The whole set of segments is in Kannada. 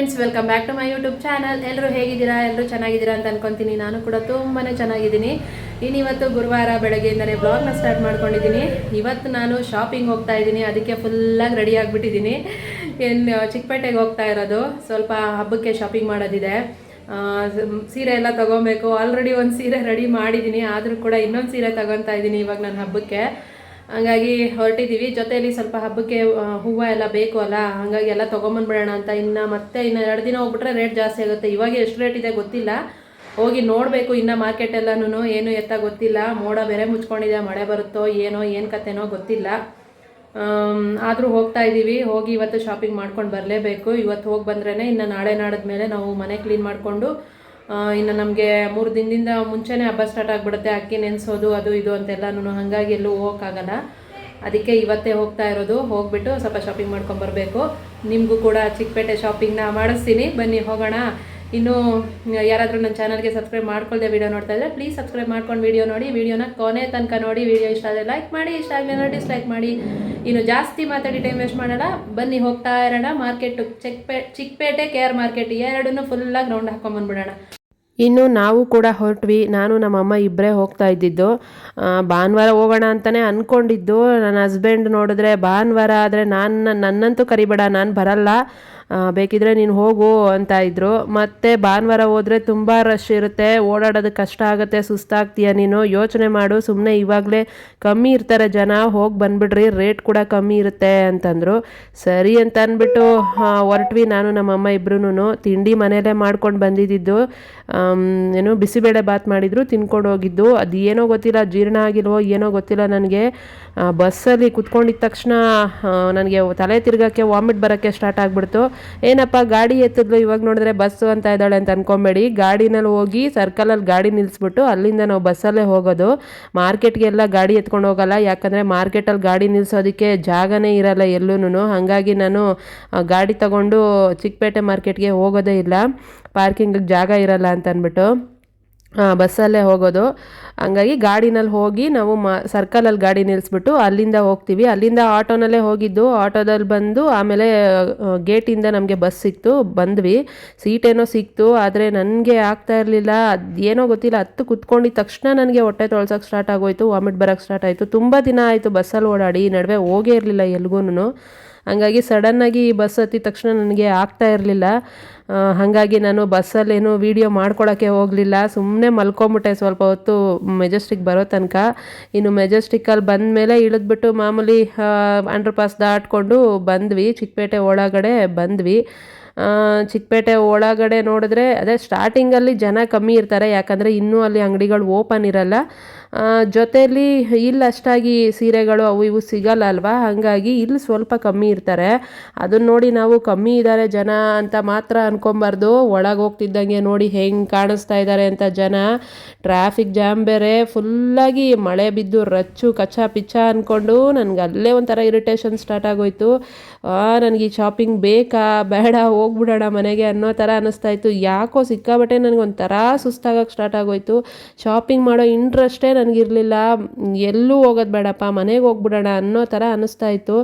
Friends, welcome back to my YouTube channel. ಎಲ್ಲರೂ ಹೇಗಿದ್ದೀರಾ? ಎಲ್ಲರೂ ಚೆನ್ನಾಗಿದ್ದೀರಾ ಅಂತ ಅನ್ಕೊತೀನಿ. ನಾನು ಕೂಡ ತುಂಬಾ ಚೆನ್ನಾಗಿದ್ದೀನಿ. ಇವತ್ತು ಗುರುವಾರ ಬೆಳಗ್ಗೆಯಿಂದಲೇ ಬ್ಲಾಗ್ನ ಸ್ಟಾರ್ಟ್ ಮಾಡ್ಕೊಂಡಿದ್ದೀನಿ. ಇವತ್ತು ನಾನು ಶಾಪಿಂಗ್ ಹೋಗ್ತಾ ಇದ್ದೀನಿ. ಅದಕ್ಕೆ ಫುಲ್ಲಾಗಿ ರೆಡಿ ಆಗಿಬಿಟ್ಟಿದ್ದೀನಿ. ಚಿಕ್ಕಪೇಟೆಗೆ ಹೋಗ್ತಾ ಇರೋದು. ಸ್ವಲ್ಪ ಹಬ್ಬಕ್ಕೆ ಶಾಪಿಂಗ್ ಮಾಡೋದಿದೆ. ಸೀರೆ ಎಲ್ಲ ತೊಗೊಬೇಕು. ಆಲ್ರೆಡಿ ಒಂದು ಸೀರೆ ರೆಡಿ ಮಾಡಿದ್ದೀನಿ, ಆದರೂ ಕೂಡ ಇನ್ನೊಂದು ಸೀರೆ ತೊಗೊತಾ ಇದ್ದೀನಿ ಇವಾಗ ನನ್ನ ಹಬ್ಬಕ್ಕೆ. ಹಂಗಾಗಿ ಹೊರಟಿದ್ದೀವಿ. ಜೊತೆಯಲ್ಲಿ ಸ್ವಲ್ಪ ಹಬ್ಬಕ್ಕೆ ಹೂವು ಎಲ್ಲ ಬೇಕು ಅಲ್ಲ, ಹಾಗಾಗಿ ಎಲ್ಲ ತೊಗೊಂಬಂದ್ಬಿಡೋಣ ಅಂತ. ಇನ್ನು 2 ದಿನ ಹೋಗ್ಬಿಟ್ರೆ ರೇಟ್ ಜಾಸ್ತಿ ಆಗುತ್ತೆ. ಇವಾಗ ಎಷ್ಟು ರೇಟ್ ಇದೆ ಗೊತ್ತಿಲ್ಲ, ಹೋಗಿ ನೋಡಬೇಕು. ಇನ್ನು ಮಾರ್ಕೆಟ್ ಎಲ್ಲನೂ ಏನು ಎತ್ತ ಗೊತ್ತಿಲ್ಲ. ಮೋಡ ಬೇರೆ ಮುಚ್ಕೊಂಡಿದೆ, ಮಳೆ ಬರುತ್ತೋ ಏನೋ, ಏನು ಕತೆನೋ ಗೊತ್ತಿಲ್ಲ. ಆದರೂ ಹೋಗ್ತಾ ಇದ್ದೀವಿ. ಹೋಗಿ ಇವತ್ತು ಶಾಪಿಂಗ್ ಮಾಡ್ಕೊಂಡು ಬರಲೇಬೇಕು. ಇವತ್ತು ಹೋಗಿ ಬಂದ್ರೇ ಇನ್ನು ನಾಳೆ ನಾಡಿದ ಮೇಲೆ ನಾವು ಮನೆ ಕ್ಲೀನ್ ಮಾಡಿಕೊಂಡು ಇನ್ನು ನಮಗೆ 3 ದಿನದಿಂದ ಮುಂಚೆನೇ ಹಬ್ಬ ಸ್ಟಾರ್ಟ್ ಆಗಿಬಿಡುತ್ತೆ. ಅಕ್ಕಿ ನೆನೆಸೋದು ಅದು ಇದು ಅಂತೆಲ್ಲನೂ, ಹಾಗಾಗಿ ಎಲ್ಲೂ ಹೋಗೋಕ್ಕಾಗಲ್ಲ. ಅದಕ್ಕೆ ಇವತ್ತೇ ಹೋಗ್ತಾ ಇರೋದು. ಹೋಗ್ಬಿಟ್ಟು ಸ್ವಲ್ಪ ಶಾಪಿಂಗ್ ಮಾಡ್ಕೊಂಬರ್ಬೇಕು. ನಿಮಗೂ ಕೂಡ ಚಿಕ್ಕಪೇಟೆ ಶಾಪಿಂಗ್ನ ಮಾಡಿಸ್ತೀನಿ, ಬನ್ನಿ ಹೋಗೋಣ. ಇನ್ನು ಯಾರಾದರೂ ನನ್ನ ಚಾನಲ್ಗೆ ಸಬ್ಸ್ಕ್ರೈಬ್ ಮಾಡ್ಕೊಳ್ದೆ ವಿಡಿಯೋ ನೋಡ್ತಾ ಇದ್ದರೆ ಪ್ಲೀಸ್ ಸಬ್ಸ್ಕ್ರೈಬ್ ಮಾಡ್ಕೊಂಡು ವಿಡಿಯೋ ನೋಡಿ. ವಿಡಿಯೋನ ಕೊನೆ ತನಕ ನೋಡಿ. ವಿಡಿಯೋ ಇಷ್ಟ ಆದರೆ ಲೈಕ್ ಮಾಡಿ, ಇಷ್ಟ ಆಗಲಿಲ್ಲ ಡಿಸ್ಲೈಕ್ ಮಾಡಿ. ಇನ್ನು ಜಾಸ್ತಿ ಮಾತಾಡಿ ಟೈಮ್ ವೇಸ್ಟ್ ಮಾಡೋಣ, ಬನ್ನಿ ಹೋಗ್ತಾ ಇರೋಣ. ಮಾರ್ಕೆಟು ಚಿಕ್ಕಪೇಟೆ KR ಮಾರ್ಕೆಟ್ ಎರಡನ್ನೂ ಫುಲ್ಲಾಗಿ ರೌಂಡ್ ಹಾಕ್ಕೊಂಬಂದ್ಬಿಡೋಣ. ಇನ್ನು ನಾವು ಕೂಡ ಹೊರಟ್ವಿ. ನಾನು ನಮ್ಮಮ್ಮ ಇಬ್ಬರೇ ಹೋಗ್ತಾ ಇದ್ದಿದ್ದು. ಭಾನುವಾರ ಹೋಗೋಣ ಅಂತಲೇ ಅಂದ್ಕೊಂಡಿದ್ದು. ನನ್ನ ಹಸ್ಬೆಂಡ್ ನೋಡಿದ್ರೆ ಭಾನುವಾರ ಆದರೆ ನನ್ನಂತೂ ಕರಿಬೇಡ, ನಾನು ಬರಲ್ಲ, ಬೇಕಿದ್ರೆ ನೀನು ಹೋಗು ಅಂತ ಇದ್ದರು. ಮತ್ತು ಭಾನುವಾರ ಹೋದರೆ ತುಂಬ ರಶ್ ಇರುತ್ತೆ, ಓಡಾಡೋದಕ್ಕೆ ಕಷ್ಟ ಆಗುತ್ತೆ, ಸುಸ್ತಾಗ್ತೀಯ ನೀನು, ಯೋಚನೆ ಮಾಡು, ಸುಮ್ಮನೆ ಇವಾಗಲೇ ಕಮ್ಮಿ ಇರ್ತಾರೆ ಜನ, ಹೋಗಿ ಬಂದುಬಿಡ್ರಿ, ರೇಟ್ ಕೂಡ ಕಮ್ಮಿ ಇರುತ್ತೆ ಅಂತಂದರು. ಸರಿ ಅಂತ ಅಂದ್ಬಿಟ್ಟು ಹೊರಟ್ವಿ. ನಾನು ನಮ್ಮಮ್ಮ ಇಬ್ಬರೂ ತಿಂಡಿ ಮನೆಯಲ್ಲೇ ಮಾಡ್ಕೊಂಡು ಬಂದಿದ್ದು. ಏನು ಬಿಸಿಬೇಳೆ ಬಾತ್ ಮಾಡಿದ್ರು, ತಿನ್ಕೊಂಡು ಹೋಗಿದ್ದು. ಅದು ಏನೋ ಗೊತ್ತಿಲ್ಲ, ಜೀರ್ಣ ಆಗಿಲ್ವೋ ಏನೋ ಗೊತ್ತಿಲ್ಲ ನನಗೆ. ಬಸ್ಸಲ್ಲಿ ಕುತ್ಕೊಂಡಿದ್ದ ತಕ್ಷಣ ನನಗೆ ತಲೆ ತಿರ್ಗೋಕ್ಕೆ, ವಾಮಿಟ್ ಬರೋಕ್ಕೆ ಸ್ಟಾರ್ಟ್ ಆಗಿಬಿಡ್ತು. ಏನಪ್ಪ ಗಾಡಿ ಎತ್ತಿದ್ಲು, ಇವಾಗ ನೋಡಿದ್ರೆ ಬಸ್ಸು ಅಂತ ಇದ್ದಾಳೆ ಅಂತ ಅನ್ಕೊಂಬೇಡಿ. ಗಾಡಿನಲ್ಲಿ ಹೋಗಿ ಸರ್ಕಲಲ್ಲಿ ಗಾಡಿ ನಿಲ್ಲಿಸ್ಬಿಟ್ಟು ಅಲ್ಲಿಂದ ನಾವು ಬಸ್ಸಲ್ಲೇ ಹೋಗೋದು. ಮಾರ್ಕೆಟ್ಗೆಲ್ಲ ಗಾಡಿ ಎತ್ಕೊಂಡು ಹೋಗಲ್ಲ, ಯಾಕಂದರೆ ಮಾರ್ಕೆಟಲ್ಲಿ ಗಾಡಿ ನಿಲ್ಲಿಸೋದಕ್ಕೆ ಜಾಗನೇ ಇರಲ್ಲ ಎಲ್ಲೂ. ಹಾಗಾಗಿ ನಾನು ಗಾಡಿ ತಗೊಂಡು ಚಿಕ್ಕಪೇಟೆ ಮಾರ್ಕೆಟ್ಗೆ ಹೋಗೋದೇ ಇಲ್ಲ, ಪಾರ್ಕಿಂಗಿಗೆ ಜಾಗ ಇರಲ್ಲ ಅಂತ ಅಂದ್ಬಿಟ್ಟು ಬಸ್ಸಲ್ಲೇ ಹೋಗೋದು. ಹಂಗಾಗಿ ಗಾಡಿನಲ್ಲಿ ಹೋಗಿ ನಾವು ಸರ್ಕಲಲ್ಲಿ ಗಾಡಿ ನಿಲ್ಲಿಸ್ಬಿಟ್ಟು ಅಲ್ಲಿಂದ ಹೋಗ್ತೀವಿ. ಅಲ್ಲಿಂದ ಆಟೋನಲ್ಲೇ ಹೋಗಿದ್ದು. ಆಟೋದಲ್ಲಿ ಬಂದು ಆಮೇಲೆ ಗೇಟಿಂದ ನಮಗೆ ಬಸ್ ಸಿಕ್ತು, ಬಂದ್ವಿ. ಸೀಟೇನೋ ಸಿಕ್ತು, ಆದರೆ ನನಗೆ ಆಗ್ತಾ ಇರಲಿಲ್ಲ. ಅದೇನೋ ಗೊತ್ತಿಲ್ಲ, ಹತ್ತು ಕುತ್ಕೊಂಡಿದ್ದ ತಕ್ಷಣ ನನಗೆ ಹೊಟ್ಟೆ ತೊಳ್ಸೋಕ್ಕೆ ಸ್ಟಾರ್ಟ್ ಆಗೋಯ್ತು, ವಾಮಿಟ್ ಬರೋಕ್ಕೆ ಸ್ಟಾರ್ಟ್ ಆಯಿತು. ತುಂಬ ದಿನ ಆಯಿತು ಬಸ್ಸಲ್ಲಿ ಓಡಾಡಿ, ಈ ನಡುವೆ ಹೋಗೇ ಇರಲಿಲ್ಲ ಎಲ್ಗೂ. ಹಾಗಾಗಿ ಸಡನ್ನಾಗಿ ಬಸ್ ಹತ್ತಿದ ತಕ್ಷಣ ನನಗೆ ಆಗ್ತಾ ಇರಲಿಲ್ಲ. ಹಾಗಾಗಿ ನಾನು ಬಸ್ಸಲ್ಲೇನು ವೀಡಿಯೋ ಮಾಡ್ಕೊಳ್ಳೋಕ್ಕೆ ಹೋಗಲಿಲ್ಲ, ಸುಮ್ಮನೆ ಮಲ್ಕೊಂಬಿಟ್ಟೆ ಸ್ವಲ್ಪ ಹೊತ್ತು ಮೆಜೆಸ್ಟಿಕ್ ಬರೋ ತನಕ. ಇನ್ನು ಮೆಜೆಸ್ಟಿಕ್ಕಲ್ಲಿ ಬಂದಮೇಲೆ ಇಳಿದ್ಬಿಟ್ಟು ಮಾಮೂಲಿ ಅಂಡರ್ ಪಾಸ್ ದಾಟ್ಕೊಂಡು ಬಂದ್ವಿ, ಚಿಕ್ಕಪೇಟೆ ಒಳಗಡೆ ಬಂದ್ವಿ. ಚಿಕ್ಕಪೇಟೆ ಒಳಗಡೆ ನೋಡಿದ್ರೆ ಅದೇ ಸ್ಟಾರ್ಟಿಂಗಲ್ಲಿ ಜನ ಕಮ್ಮಿ ಇರ್ತಾರೆ, ಯಾಕಂದರೆ ಇನ್ನೂ ಅಲ್ಲಿ ಅಂಗಡಿಗಳು ಓಪನ್ ಇರಲ್ಲ. ಜೊತೆಯಲ್ಲಿ ಇಲ್ಲಿ ಅಷ್ಟಾಗಿ ಸೀರೆಗಳು ಅವು ಇವು ಸಿಗಲ್ಲ ಅಲ್ವಾ, ಹಾಗಾಗಿ ಇಲ್ಲಿ ಸ್ವಲ್ಪ ಕಮ್ಮಿ ಇರ್ತಾರೆ. ಅದನ್ನ ನೋಡಿ ನಾವು ಕಮ್ಮಿ ಇದ್ದಾರೆ ಜನ ಅಂತ ಮಾತ್ರ ಅನ್ಕೊಬಾರ್ದು. ಒಳಗೆ ಹೋಗ್ತಿದ್ದಂಗೆ ನೋಡಿ ಹೆಂಗೆ ಕಾಣಿಸ್ತಾ ಇದ್ದಾರೆ ಅಂತ ಜನ. ಟ್ರಾಫಿಕ್ ಜಾಮ್ ಬೇರೆ ಫುಲ್ಲಾಗಿ, ಮಳೆ ಬಿದ್ದು ರಚ್ಚು ಕಚ್ಚಾ ಪಿಚ್ಚ ಅಂದ್ಕೊಂಡು ನನಗೆ ಅಲ್ಲೇ ಒಂಥರ ಇರಿಟೇಷನ್ ಸ್ಟಾರ್ಟ್ ಆಗೋಯ್ತು. ನನಗೆ ಈ ಶಾಪಿಂಗ್ ಬೇಕಾ ಬೇಡ, ಹೋಗ್ಬಿಡೋಣ ಮನೆಗೆ ಅನ್ನೋ ಥರ ಅನ್ನಿಸ್ತಾಯಿತ್ತು. ಯಾಕೋ ಸಿಕ್ಕಾಬಟ್ಟೆ ನನಗೊಂಥರ ಸುಸ್ತಾಗಕ್ಕೆ ಸ್ಟಾರ್ಟ್ ಆಗೋಯ್ತು. ಶಾಪಿಂಗ್ ಮಾಡೋ ಇಂಟ್ರೆಸ್ಟೇ ನನಗಿರಲಿಲ್ಲ. ಎಲ್ಲೂ ಹೋಗೋದು ಬೇಡಪ್ಪ, ಮನೆಗೆ ಹೋಗ್ಬಿಡೋಣ ಅನ್ನೋ ಥರ ಅನ್ನಿಸ್ತಾಯಿತ್ತು.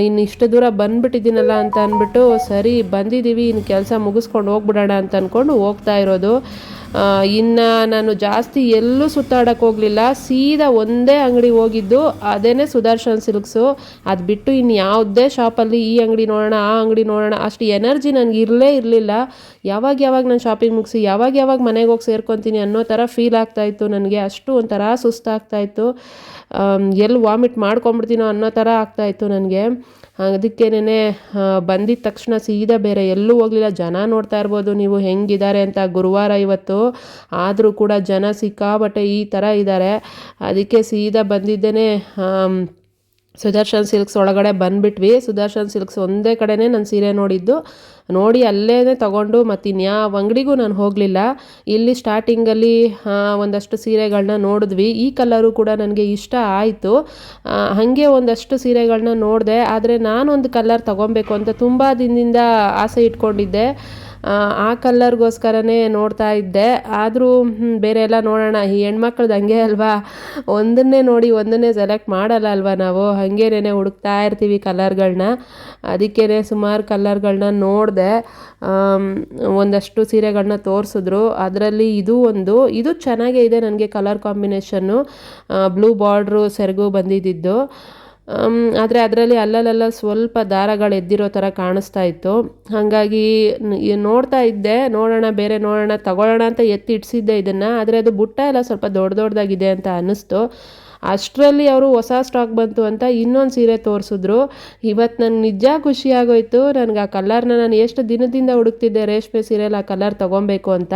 ಇನ್ನು ಇಷ್ಟು ದೂರ ಬಂದುಬಿಟ್ಟಿದ್ದೀನಲ್ಲ ಅಂತ ಅಂದ್ಬಿಟ್ಟು ಸರಿ ಬಂದಿದ್ದೀವಿ, ಇನ್ನು ಕೆಲಸ ಮುಗಿಸ್ಕೊಂಡು ಹೋಗ್ಬಿಡೋಣ ಅಂತ ಅಂದ್ಕೊಂಡು ಹೋಗ್ತಾ ಇರೋದು. ಇನ್ನು ನಾನು ಜಾಸ್ತಿ ಎಲ್ಲೂ ಸುತ್ತಾಡೋಕ್ಕೆ ಹೋಗಲಿಲ್ಲ, ಸೀದಾ ಒಂದೇ ಅಂಗಡಿ ಹೋಗಿದ್ದು, ಅದೇ ಸುದರ್ಶನ್ ಸಿಲ್ಕ್ಸು. ಅದು ಬಿಟ್ಟು ಇನ್ನು ಯಾವುದೇ ಶಾಪಲ್ಲಿ ಈ ಅಂಗಡಿ ನೋಡೋಣ ಆ ಅಂಗಡಿ ನೋಡೋಣ ಅಷ್ಟು ಎನರ್ಜಿ ನನಗೆ ಇರಲಿಲ್ಲ. ಯಾವಾಗ ನಾನು ಶಾಪಿಂಗ್ ಮುಗಿಸಿ ಯಾವಾಗ ಮನೆಗೆ ಹೋಗಿ ಸೇರ್ಕೊತೀನಿ ಅನ್ನೋ ಥರ ಫೀಲ್ ಆಗ್ತಾಯಿತ್ತು ನನಗೆ. ಅಷ್ಟು ಒಂಥರ ಸುಸ್ತಾಗ್ತಾಯಿತ್ತು, ಎಲ್ಲಿ ವಾಮಿಟ್ ಮಾಡ್ಕೊಂಬಿಡ್ತೀನೋ ಅನ್ನೋ ಥರ ಆಗ್ತಾಯಿತ್ತು ನನಗೆ. ಅದಕ್ಕೇನೆ ಬಂದಿದ್ದ ತಕ್ಷಣ ಸೀದಾ ಬೇರೆ ಎಲ್ಲೂ ಹೋಗಲಿಲ್ಲ. ಜನ ನೋಡ್ತಾ ಇರ್ಬೋದು ನೀವು ಹೆಂಗಿದ್ದಾರೆ ಅಂತ, ಗುರುವಾರ ಇವತ್ತು, ಆದರೂ ಕೂಡ ಜನ ಸಿಕ್ಕಾಬಟ್ಟೆ ಈ ಥರ ಇದ್ದಾರೆ. ಅದಕ್ಕೆ ಸೀದಾ ಬಂದಿದ್ದೇನೆ ಸುದರ್ಶನ್ ಸಿಲ್ಕ್ಸ್ ಒಳಗಡೆ ಬಂದುಬಿಟ್ವಿ. ಸುದರ್ಶನ್ ಸಿಲ್ಕ್ಸ್ ಒಂದೇ ಕಡೆನೇ ನಾನು ಸೀರೆ ನೋಡಿ ಅಲ್ಲೇ ತಗೊಂಡು ಮತ್ತಿನ್ಯಾವ ಅಂಗಡಿಗೂ ನಾನು ಹೋಗಲಿಲ್ಲ. ಇಲ್ಲಿ ಸ್ಟಾರ್ಟಿಂಗಲ್ಲಿ ಒಂದಷ್ಟು ಸೀರೆಗಳನ್ನ ನೋಡಿದ್ವಿ. ಈ ಕಲರು ಕೂಡ ನನಗೆ ಇಷ್ಟ ಆಯಿತು. ಹಾಗೆ ಒಂದಷ್ಟು ಸೀರೆಗಳನ್ನ ನೋಡಿದೆ, ಆದರೆ ನಾನೊಂದು ಕಲರ್ ತೊಗೊಬೇಕು ಅಂತ ತುಂಬ ದಿನದಿಂದ ಆಸೆ ಇಟ್ಕೊಂಡಿದ್ದೆ. ಆ ಕಲ್ಲರ್ಗೋಸ್ಕರನೇ ನೋಡ್ತಾ ಇದ್ದೆ. ಆದರೂ ಬೇರೆ ಎಲ್ಲ ನೋಡೋಣ, ಈ ಹೆಣ್ಮಕ್ಳದ್ದು ಹಂಗೆ ಅಲ್ವಾ, ಒಂದನ್ನೇ ನೋಡಿ ಒಂದನ್ನೇ ಸೆಲೆಕ್ಟ್ ಮಾಡಲ್ಲ ಅಲ್ವಾ ನಾವು, ಹಾಗೇನೆ ಹುಡುಕ್ತಾ ಇರ್ತೀವಿ ಕಲರ್ಗಳನ್ನ. ಅದಕ್ಕೇ ಸುಮಾರು ಕಲರ್ಗಳನ್ನ ನೋಡಿದೆ. ಒಂದಷ್ಟು ಸೀರೆಗಳನ್ನ ತೋರಿಸಿದ್ರು. ಅದರಲ್ಲಿ ಇದು ಚೆನ್ನಾಗೇ ಇದೆ ನನಗೆ ಕಲರ್ ಕಾಂಬಿನೇಷನ್ನು, ಬ್ಲೂ ಬಾರ್ಡ್ರು ಸೆರಗು ಬಂದಿದ್ದು. ಆದರೆ ಅದರಲ್ಲಿ ಅಲ್ಲಲ್ಲ ಸ್ವಲ್ಪ ದಾರಗಳು ಎದ್ದಿರೋ ಥರ ಕಾಣಿಸ್ತಾ ಇತ್ತು. ಹಾಗಾಗಿ ನೋಡ್ತಾ ಇದ್ದೆ, ಬೇರೆ ನೋಡೋಣ ತಗೊಳ್ಳೋಣ ಅಂತ ಎತ್ತಿ ಇಡ್ಸಿದ್ದೆ ಇದನ್ನು. ಆದರೆ ಅದು ಬುಟ್ಟ ಎಲ್ಲ ಸ್ವಲ್ಪ ದೊಡ್ಡದಾಗಿದೆ ಅಂತ ಅನ್ನಿಸ್ತು. ಅಷ್ಟರಲ್ಲಿ ಅವರು ಹೊಸ ಸ್ಟಾಕ್ ಬಂತು ಅಂತ ಇನ್ನೊಂದು ಸೀರೆ ತೋರಿಸಿದ್ರು. ಇವತ್ತು ನನಗೆ ನಿಜ ಖುಷಿಯಾಗೋಯ್ತು. ನನಗೆ ಆ ಕಲರ್ನ ನಾನು ಎಷ್ಟು ದಿನದಿಂದ ಹುಡುಕ್ತಿದ್ದೆ, ರೇಷ್ಮೆ ಸೀರೆಯಲ್ಲಿ ಆ ಕಲರ್ ತೊಗೊಬೇಕು ಅಂತ.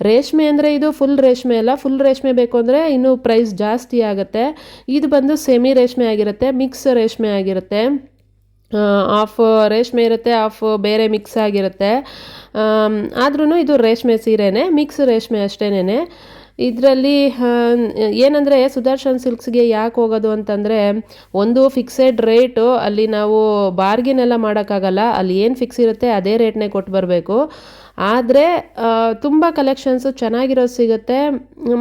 ರೇಷ್ಮೆ ಅಂದರೆ ಇದು ಫುಲ್ ರೇಷ್ಮೆ ಅಲ್ಲ, ಫುಲ್ ರೇಷ್ಮೆ ಬೇಕು ಅಂದರೆ ಇನ್ನೂ ಪ್ರೈಸ್ ಜಾಸ್ತಿ ಆಗುತ್ತೆ. ಇದು ಬಂದು ಸೆಮಿ ರೇಷ್ಮೆ ಆಗಿರುತ್ತೆ, ಮಿಕ್ಸ್ ರೇಷ್ಮೆ ಆಗಿರುತ್ತೆ. ಆಫ್ ರೇಷ್ಮೆ ಇರುತ್ತೆ, ಆಫ್ ಬೇರೆ ಮಿಕ್ಸ್ ಆಗಿರುತ್ತೆ. ಆದ್ರೂ ಇದು ರೇಷ್ಮೆ ಸೀರೆನೇ, ಮಿಕ್ಸ್ ರೇಷ್ಮೆ ಅಷ್ಟೇನೆ. ಇದರಲ್ಲಿ ಏನಂದರೆ ಸುದರ್ಶನ್ ಸಿಲ್ಕ್ಸ್ಗೆ ಯಾಕೆ ಹೋಗೋದು ಅಂತಂದರೆ, ಒಂದು ಫಿಕ್ಸೆಡ್ ರೇಟು, ಅಲ್ಲಿ ನಾವು ಬಾರ್ಗಿನ್ ಎಲ್ಲ ಮಾಡೋಕ್ಕಾಗಲ್ಲ. ಅಲ್ಲಿ ಏನು ಫಿಕ್ಸ್ ಇರುತ್ತೆ ಅದೇ ರೇಟ್ನೇ ಕೊಟ್ಟು ಬರಬೇಕು. ಆದರೆ ತುಂಬ ಕಲೆಕ್ಷನ್ಸು ಚೆನ್ನಾಗಿರೋದು ಸಿಗುತ್ತೆ.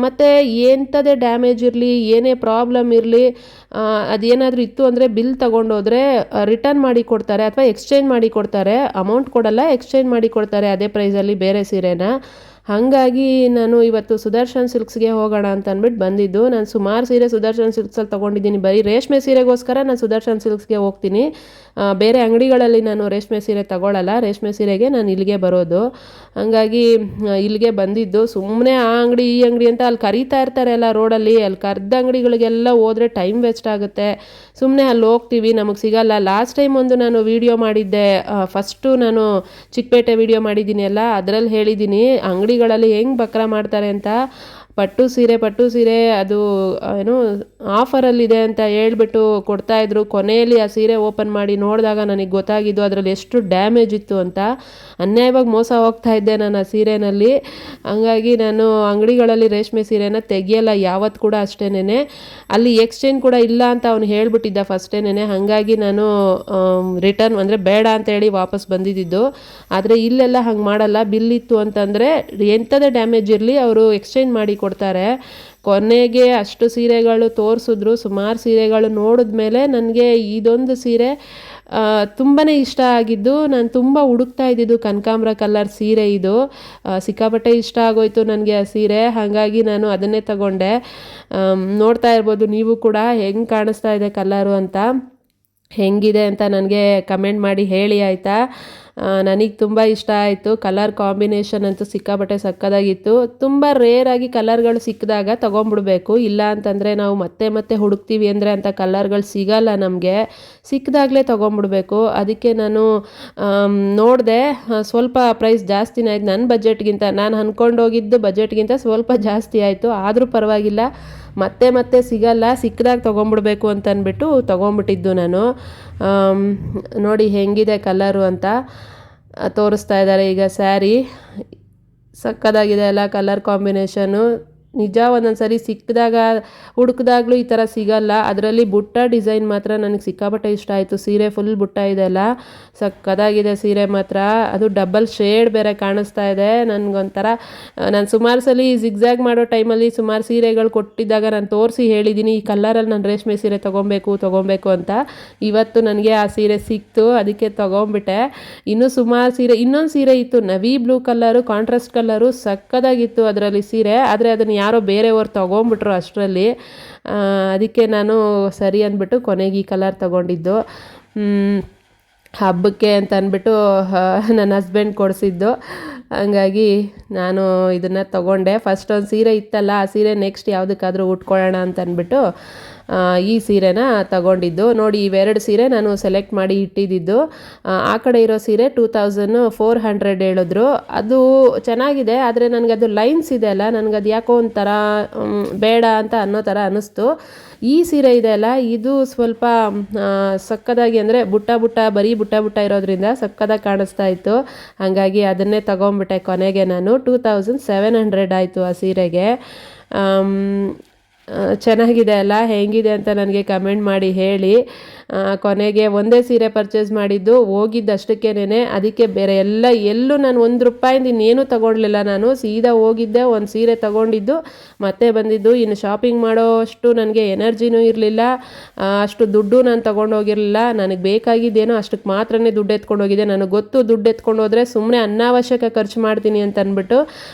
ಮತ್ತು ಎಂಥದೇ ಡ್ಯಾಮೇಜ್ ಇರಲಿ, ಏನೇ ಪ್ರಾಬ್ಲಮ್ ಇರಲಿ, ಅದೇನಾದರೂ ಇತ್ತು ಅಂದರೆ ಬಿಲ್ ತೊಗೊಂಡೋದ್ರೆ ರಿಟರ್ನ್ ಮಾಡಿ ಕೊಡ್ತಾರೆ ಅಥವಾ ಎಕ್ಸ್ಚೇಂಜ್ ಮಾಡಿ ಕೊಡ್ತಾರೆ. ಅಮೌಂಟ್ ಕೊಡಲ್ಲ, ಎಕ್ಸ್ಚೇಂಜ್ ಮಾಡಿ ಕೊಡ್ತಾರೆ ಅದೇ ಪ್ರೈಸಲ್ಲಿ ಬೇರೆ ಸೀರೆನ. ಹಾಗಾಗಿ ನಾನು ಇವತ್ತು ಸುದರ್ಶನ್ ಸಿಲ್ಕ್ಸ್ಗೆ ಹೋಗೋಣ ಅಂತ ಅಂದ್ಬಿಟ್ಟು ಬಂದಿದ್ದು. ನಾನು ಸುಮಾರು ಸೀರೆ ಸುದರ್ಶನ್ ಸಿಲ್ಕ್ಸಲ್ಲಿ ತೊಗೊಂಡಿದ್ದೀನಿ. ಬರೀ ರೇಷ್ಮೆ ಸೀರೆಗೋಸ್ಕರ ನಾನು ಸುದರ್ಶನ್ ಸಿಲ್ಕ್ಸ್ಗೆ ಹೋಗ್ತೀನಿ. ಬೇರೆ ಅಂಗಡಿಗಳಲ್ಲಿ ನಾನು ರೇಷ್ಮೆ ಸೀರೆ ತಗೊಳ್ಳಲ್ಲ, ರೇಷ್ಮೆ ಸೀರೆಗೆ ನಾನು ಇಲ್ಲಿಗೆ ಬರೋದು. ಹಾಗಾಗಿ ಇಲ್ಲಿಗೆ ಬಂದಿದ್ದು. ಸುಮ್ಮನೆ ಆ ಅಂಗಡಿ ಈ ಅಂಗಡಿ ಅಂತ ಅಲ್ಲಿ ಕರೀತಾ ಇರ್ತಾರೆ ಎಲ್ಲ ರೋಡಲ್ಲಿ, ಅಲ್ಲಿ ಕರ್ದ ಅಂಗಡಿಗಳಿಗೆಲ್ಲ ಹೋದರೆ ಟೈಮ್ ವೇಸ್ಟ್ ಆಗುತ್ತೆ. ಸುಮ್ಮನೆ ಅಲ್ಲಿ ಹೋಗ್ತೀವಿ, ನಮಗೆ ಸಿಗಲ್ಲ. ಲಾಸ್ಟ್ ಟೈಮ್ ಒಂದು ನಾನು ವೀಡಿಯೋ ಮಾಡಿದ್ದೆ, ಫಸ್ಟು ನಾನು ಚಿಕ್ಕಪೇಟೆ ವೀಡಿಯೋ ಮಾಡಿದ್ದೀನಿ ಅಲ್ಲ, ಅದರಲ್ಲಿ ಹೇಳಿದ್ದೀನಿ ಅಂಗಡಿಗಳಲ್ಲಿ ಹೆಂಗೆ ಬಕ್ರ ಮಾಡ್ತಾರೆ ಅಂತ. ಪಟ್ಟು ಸೀರೆ ಅದು ಏನು ಆಫರಲ್ಲಿದೆ ಅಂತ ಹೇಳ್ಬಿಟ್ಟು ಕೊಡ್ತಾಯಿದ್ರು. ಕೊನೆಯಲ್ಲಿ ಆ ಸೀರೆ ಓಪನ್ ಮಾಡಿ ನೋಡಿದಾಗ ನನಗೆ ಗೊತ್ತಾಗಿದ್ದು ಅದರಲ್ಲಿ ಎಷ್ಟು ಡ್ಯಾಮೇಜ್ ಇತ್ತು ಅಂತ. ಅನ್ಯಾಯವಾಗಿ ಮೋಸ ಹೋಗ್ತಾ ಇದ್ದೆ ನಾನು ಆ ಸೀರೆನಲ್ಲಿ. ಹಂಗಾಗಿ ನಾನು ಅಂಗಡಿಗಳಲ್ಲಿ ರೇಷ್ಮೆ ಸೀರೆನ ತೆಗಿಯಲ್ಲ ಯಾವತ್ತು ಕೂಡ ಅಷ್ಟೇನೆ. ಅಲ್ಲಿ ಎಕ್ಸ್ಚೇಂಜ್ ಕೂಡ ಇಲ್ಲ ಅಂತ ಅವನು ಹೇಳ್ಬಿಟ್ಟಿದ್ದ ಫಸ್ಟೇನೆ. ಹಾಗಾಗಿ ನಾನು ರಿಟರ್ನ್ ಅಂದರೆ ಬೇಡ ಅಂತೇಳಿ ವಾಪಸ್ ಬಂದಿದ್ದು. ಆದರೆ ಇಲ್ಲೆಲ್ಲ ಹಂಗೆ ಮಾಡಲ್ಲ. ಬಿಲ್ ಇತ್ತು ಅಂತಂದರೆ ಎಂಥದೇ ಡ್ಯಾಮೇಜ್ ಇರಲಿ ಅವರು ಎಕ್ಸ್ಚೇಂಜ್ ಮಾಡಿ ಕೊಡ್ತಾರೆ. ಕೊನೆಗೆ ಅಷ್ಟು ಸೀರೆಗಳು ತೋರಿಸಿದ್ರು. ಸುಮಾರು ಸೀರೆಗಳು ನೋಡಿದ್ಮೇಲೆ ನನಗೆ ಇದೊಂದು ಸೀರೆ ತುಂಬಾ ಇಷ್ಟ ಆಗಿದ್ದು. ನಾನು ತುಂಬ ಹುಡುಕ್ತಾ ಇದ್ದಿದ್ದು ಕನಕಾಂಬ್ರ ಕಲರ್ ಸೀರೆ. ಇದು ಸಿಕ್ಕಾಪಟ್ಟೆ ಇಷ್ಟ ಆಗೋಯ್ತು ನನಗೆ ಆ ಸೀರೆ. ಹಾಗಾಗಿ ನಾನು ಅದನ್ನೇ ತಗೊಂಡೆ. ನೋಡ್ತಾ ಇರ್ಬೋದು ನೀವು ಕೂಡ ಹೆಂಗೆ ಕಾಣಿಸ್ತಾ ಇದೆ ಕಲರು ಅಂತ. ಹೆಂಗಿದೆ ಅಂತ ನನಗೆ ಕಮೆಂಟ್ ಮಾಡಿ ಹೇಳಿ ಆಯಿತಾ. ನನಗೆ ತುಂಬ ಇಷ್ಟ ಆಯಿತು. ಕಲರ್ ಕಾಂಬಿನೇಷನ್ ಅಂತೂ ಸಿಕ್ಕಾಪಟ್ಟೆ ಸಕ್ಕದಾಗಿತ್ತು. ತುಂಬ ರೇರಾಗಿ ಕಲರ್ಗಳು ಸಿಕ್ಕಿದಾಗ ತೊಗೊಂಬಿಡ್ಬೇಕು. ಇಲ್ಲ ಅಂತಂದರೆ ನಾವು ಮತ್ತೆ ಹುಡುಕ್ತೀವಿ ಅಂದರೆ ಅಂಥ ಕಲರ್ಗಳು ಸಿಗಲ್ಲ ನಮಗೆ. ಸಿಕ್ಕಿದಾಗಲೇ ತೊಗೊಂಬಿಡ್ಬೇಕು. ಅದಕ್ಕೆ ನಾನು ನೋಡಿದೆ, ಸ್ವಲ್ಪ ಪ್ರೈಸ್ ಜಾಸ್ತಿನೇ ಆಯ್ತು ನನ್ನ ಬಜೆಟ್ಗಿಂತ. ನಾನು ಅಂದ್ಕೊಂಡೋಗಿದ್ದು ಬಜೆಟ್ಗಿಂತ ಸ್ವಲ್ಪ ಜಾಸ್ತಿ ಆಯಿತು. ಆದರೂ ಪರವಾಗಿಲ್ಲ, ಮತ್ತೆ ಸಿಗಲ್ಲ, ಸಿಕ್ಕಿದಾಗ ತೊಗೊಂಬಿಡ್ಬೇಕು ಅಂತ ಅಂದ್ಬಿಟ್ಟು ತೊಗೊಂಬಿಟ್ಟಿದ್ದು ನಾನು. ನೋಡಿ ಹೆಂಗಿದೆ ಕಲರು ಅಂತ ತೋರಿಸ್ತಾ ಇದ್ದಾರೆ ಈಗ ಸ್ಯಾರಿ. ಸಕ್ಕದಾಗಿದೆ ಅಲ್ಲ ಕಲರ್ ಕಾಂಬಿನೇಷನು. ನಿಜ ಒಂದೊಂದು ಸರಿ ಸಿಕ್ಕಿದಾಗ ಹುಡುಕಿದಾಗಲೂ ಈ ಥರ ಸಿಗಲ್ಲ. ಅದರಲ್ಲಿ ಬುಟ್ಟ ಡಿಸೈನ್ ಮಾತ್ರ ನನಗೆ ಸಿಕ್ಕಾಪಟ್ಟೆ ಇಷ್ಟ ಆಯಿತು. ಸೀರೆ ಫುಲ್ ಬುಟ್ಟ ಇದೆ ಅಲ್ಲ, ಸಕ್ಕದಾಗಿದೆ ಸೀರೆ ಮಾತ್ರ. ಅದು ಡಬಲ್ ಶೇಡ್ ಬೇರೆ ಕಾಣಿಸ್ತಾ ಇದೆ. ನನಗೊಂಥರ, ನಾನು ಸುಮಾರು ಸಲ ಜಿಗ್ಜ್ಯಾಗ್ ಮಾಡೋ ಟೈಮಲ್ಲಿ ಸುಮಾರು ಸೀರೆಗಳು ಕೊಟ್ಟಿದ್ದಾಗ ನಾನು ತೋರಿಸಿ ಹೇಳಿದ್ದೀನಿ ಈ ಕಲರಲ್ಲಿ ನಾನು ರೇಷ್ಮೆ ಸೀರೆ ತೊಗೊಬೇಕು ಅಂತ. ಇವತ್ತು ನನಗೆ ಆ ಸೀರೆ ಸಿಕ್ತು, ಅದಕ್ಕೆ ತೊಗೊಂಬಿಟ್ಟೆ. ಇನ್ನೂ ಸುಮಾರು ಸೀರೆ, ಇನ್ನೊಂದು ಸೀರೆ ಇತ್ತು ನವಿ ಬ್ಲೂ ಕಲರು, ಕಾಂಟ್ರಾಸ್ಟ್ ಕಲರು, ಸಕ್ಕದಾಗಿತ್ತು ಅದರಲ್ಲಿ ಸೀರೆ. ಆದರೆ ಅದನ್ನು ಯಾರೋ ಬೇರೆಯವ್ರು ತೊಗೊಂಬಿಟ್ರು ಅಷ್ಟರಲ್ಲಿ. ಅದಕ್ಕೆ ನಾನು ಸರಿ ಅಂದ್ಬಿಟ್ಟು ಕೊನೆಗೆ ಈ ಕಲರ್ ತೊಗೊಂಡಿದ್ದು. ಹಬ್ಬಕ್ಕೆ ಅಂತ ಅಂದ್ಬಿಟ್ಟು ನನ್ನ ಹಸ್ಬೆಂಡ್ ಕೊಡಿಸಿದ್ದು. ಹಂಗಾಗಿ ನಾನು ಇದನ್ನು ತೊಗೊಂಡೆ. ಫಸ್ಟ್ ಒಂದು ಸೀರೆ ಇತ್ತಲ್ಲ, ಆ ಸೀರೆ ನೆಕ್ಸ್ಟ್ ಯಾವುದಕ್ಕಾದರೂ ಉಟ್ಕೊಳ್ಳೋಣ ಅಂತ ಅಂದ್ಬಿಟ್ಟು ಈ ಸೀರೆನ ತಗೊಂಡಿದ್ದು. ನೋಡಿ ಇವೆರಡು ಸೀರೆ ನಾನು ಸೆಲೆಕ್ಟ್ ಮಾಡಿ ಇಟ್ಟಿದ್ದು. ಆ ಕಡೆ ಇರೋ ಸೀರೆ 2400 ಹೇಳಿದ್ರು. ಅದು ಚೆನ್ನಾಗಿದೆ, ಆದರೆ ನನಗದು ಲೈನ್ಸ್ ಇದೆ ಅಲ್ಲ, ನನಗದು ಯಾಕೋ ಒಂಥರ ಬೇಡ ಅಂತ ಅನ್ನೋ ಥರ ಅನ್ನಿಸ್ತು. ಈ ಸೀರೆ ಇದೆ ಅಲ್ಲ, ಇದು ಸ್ವಲ್ಪ ಸಕ್ಕದಾಗಿ, ಅಂದರೆ ಬರೀ ಬುಟ್ಟ ಇರೋದ್ರಿಂದ ಸಕ್ಕದಾಗಿ ಕಾಣಿಸ್ತಾ ಇತ್ತು. ಹಾಗಾಗಿ ಅದನ್ನೇ ತೊಗೊಂಬಿಟ್ಟೆ ಕೊನೆಗೆ ನಾನು. 2700 ಆಯಿತು ಆ ಸೀರೆಗೆ. ಚೆನ್ನಾಗಿದೆ ಅಲ್ಲ, ಹೆಂಗಿದೆ ಅಂತ ನನಗೆ ಕಮೆಂಟ್ ಮಾಡಿ ಹೇಳಿ. ಕೊನೆಗೆ ಒಂದೇ ಸೀರೆ ಪರ್ಚೇಸ್ ಮಾಡಿದ್ದು, ಹೋಗಿದ್ದಷ್ಟಕ್ಕೇನೆ. ಅದಕ್ಕೆ ಬೇರೆ ಎಲ್ಲೂ ನಾನು ₹1 ಇನ್ನೇನು ತಗೊಳ್ಲಿಲ್ಲ. ನಾನು ಸೀದಾ ಹೋಗಿದ್ದೆ, ಒಂದು ಸೀರೆ ತಗೊಂಡಿದ್ದು ಮತ್ತೆ ಬಂದಿದ್ದು. ಇನ್ನು ಶಾಪಿಂಗ್ ಮಾಡೋ ಅಷ್ಟು ನನಗೆ ಎನರ್ಜಿನೂ ಇರಲಿಲ್ಲ, ಅಷ್ಟು ದುಡ್ಡು ನಾನು ತಗೊಂಡೋಗಿರಲಿಲ್ಲ. ನನಗೆ ಬೇಕಾಗಿದ್ದೇನೋ ಅಷ್ಟಕ್ಕೆ ಮಾತ್ರನೇ ದುಡ್ಡು ಎತ್ಕೊಂಡು ಹೋಗಿದ್ದೆ. ನನಗೆ ಗೊತ್ತು ದುಡ್ಡು ಎತ್ಕೊಂಡು ಹೋದರೆ ಸುಮ್ಮನೆ ಅನಾವಶ್ಯಕ ಖರ್ಚು ಮಾಡ್ತೀನಿ ಅಂತ ಅಂದ್ಬಿಟ್ಟು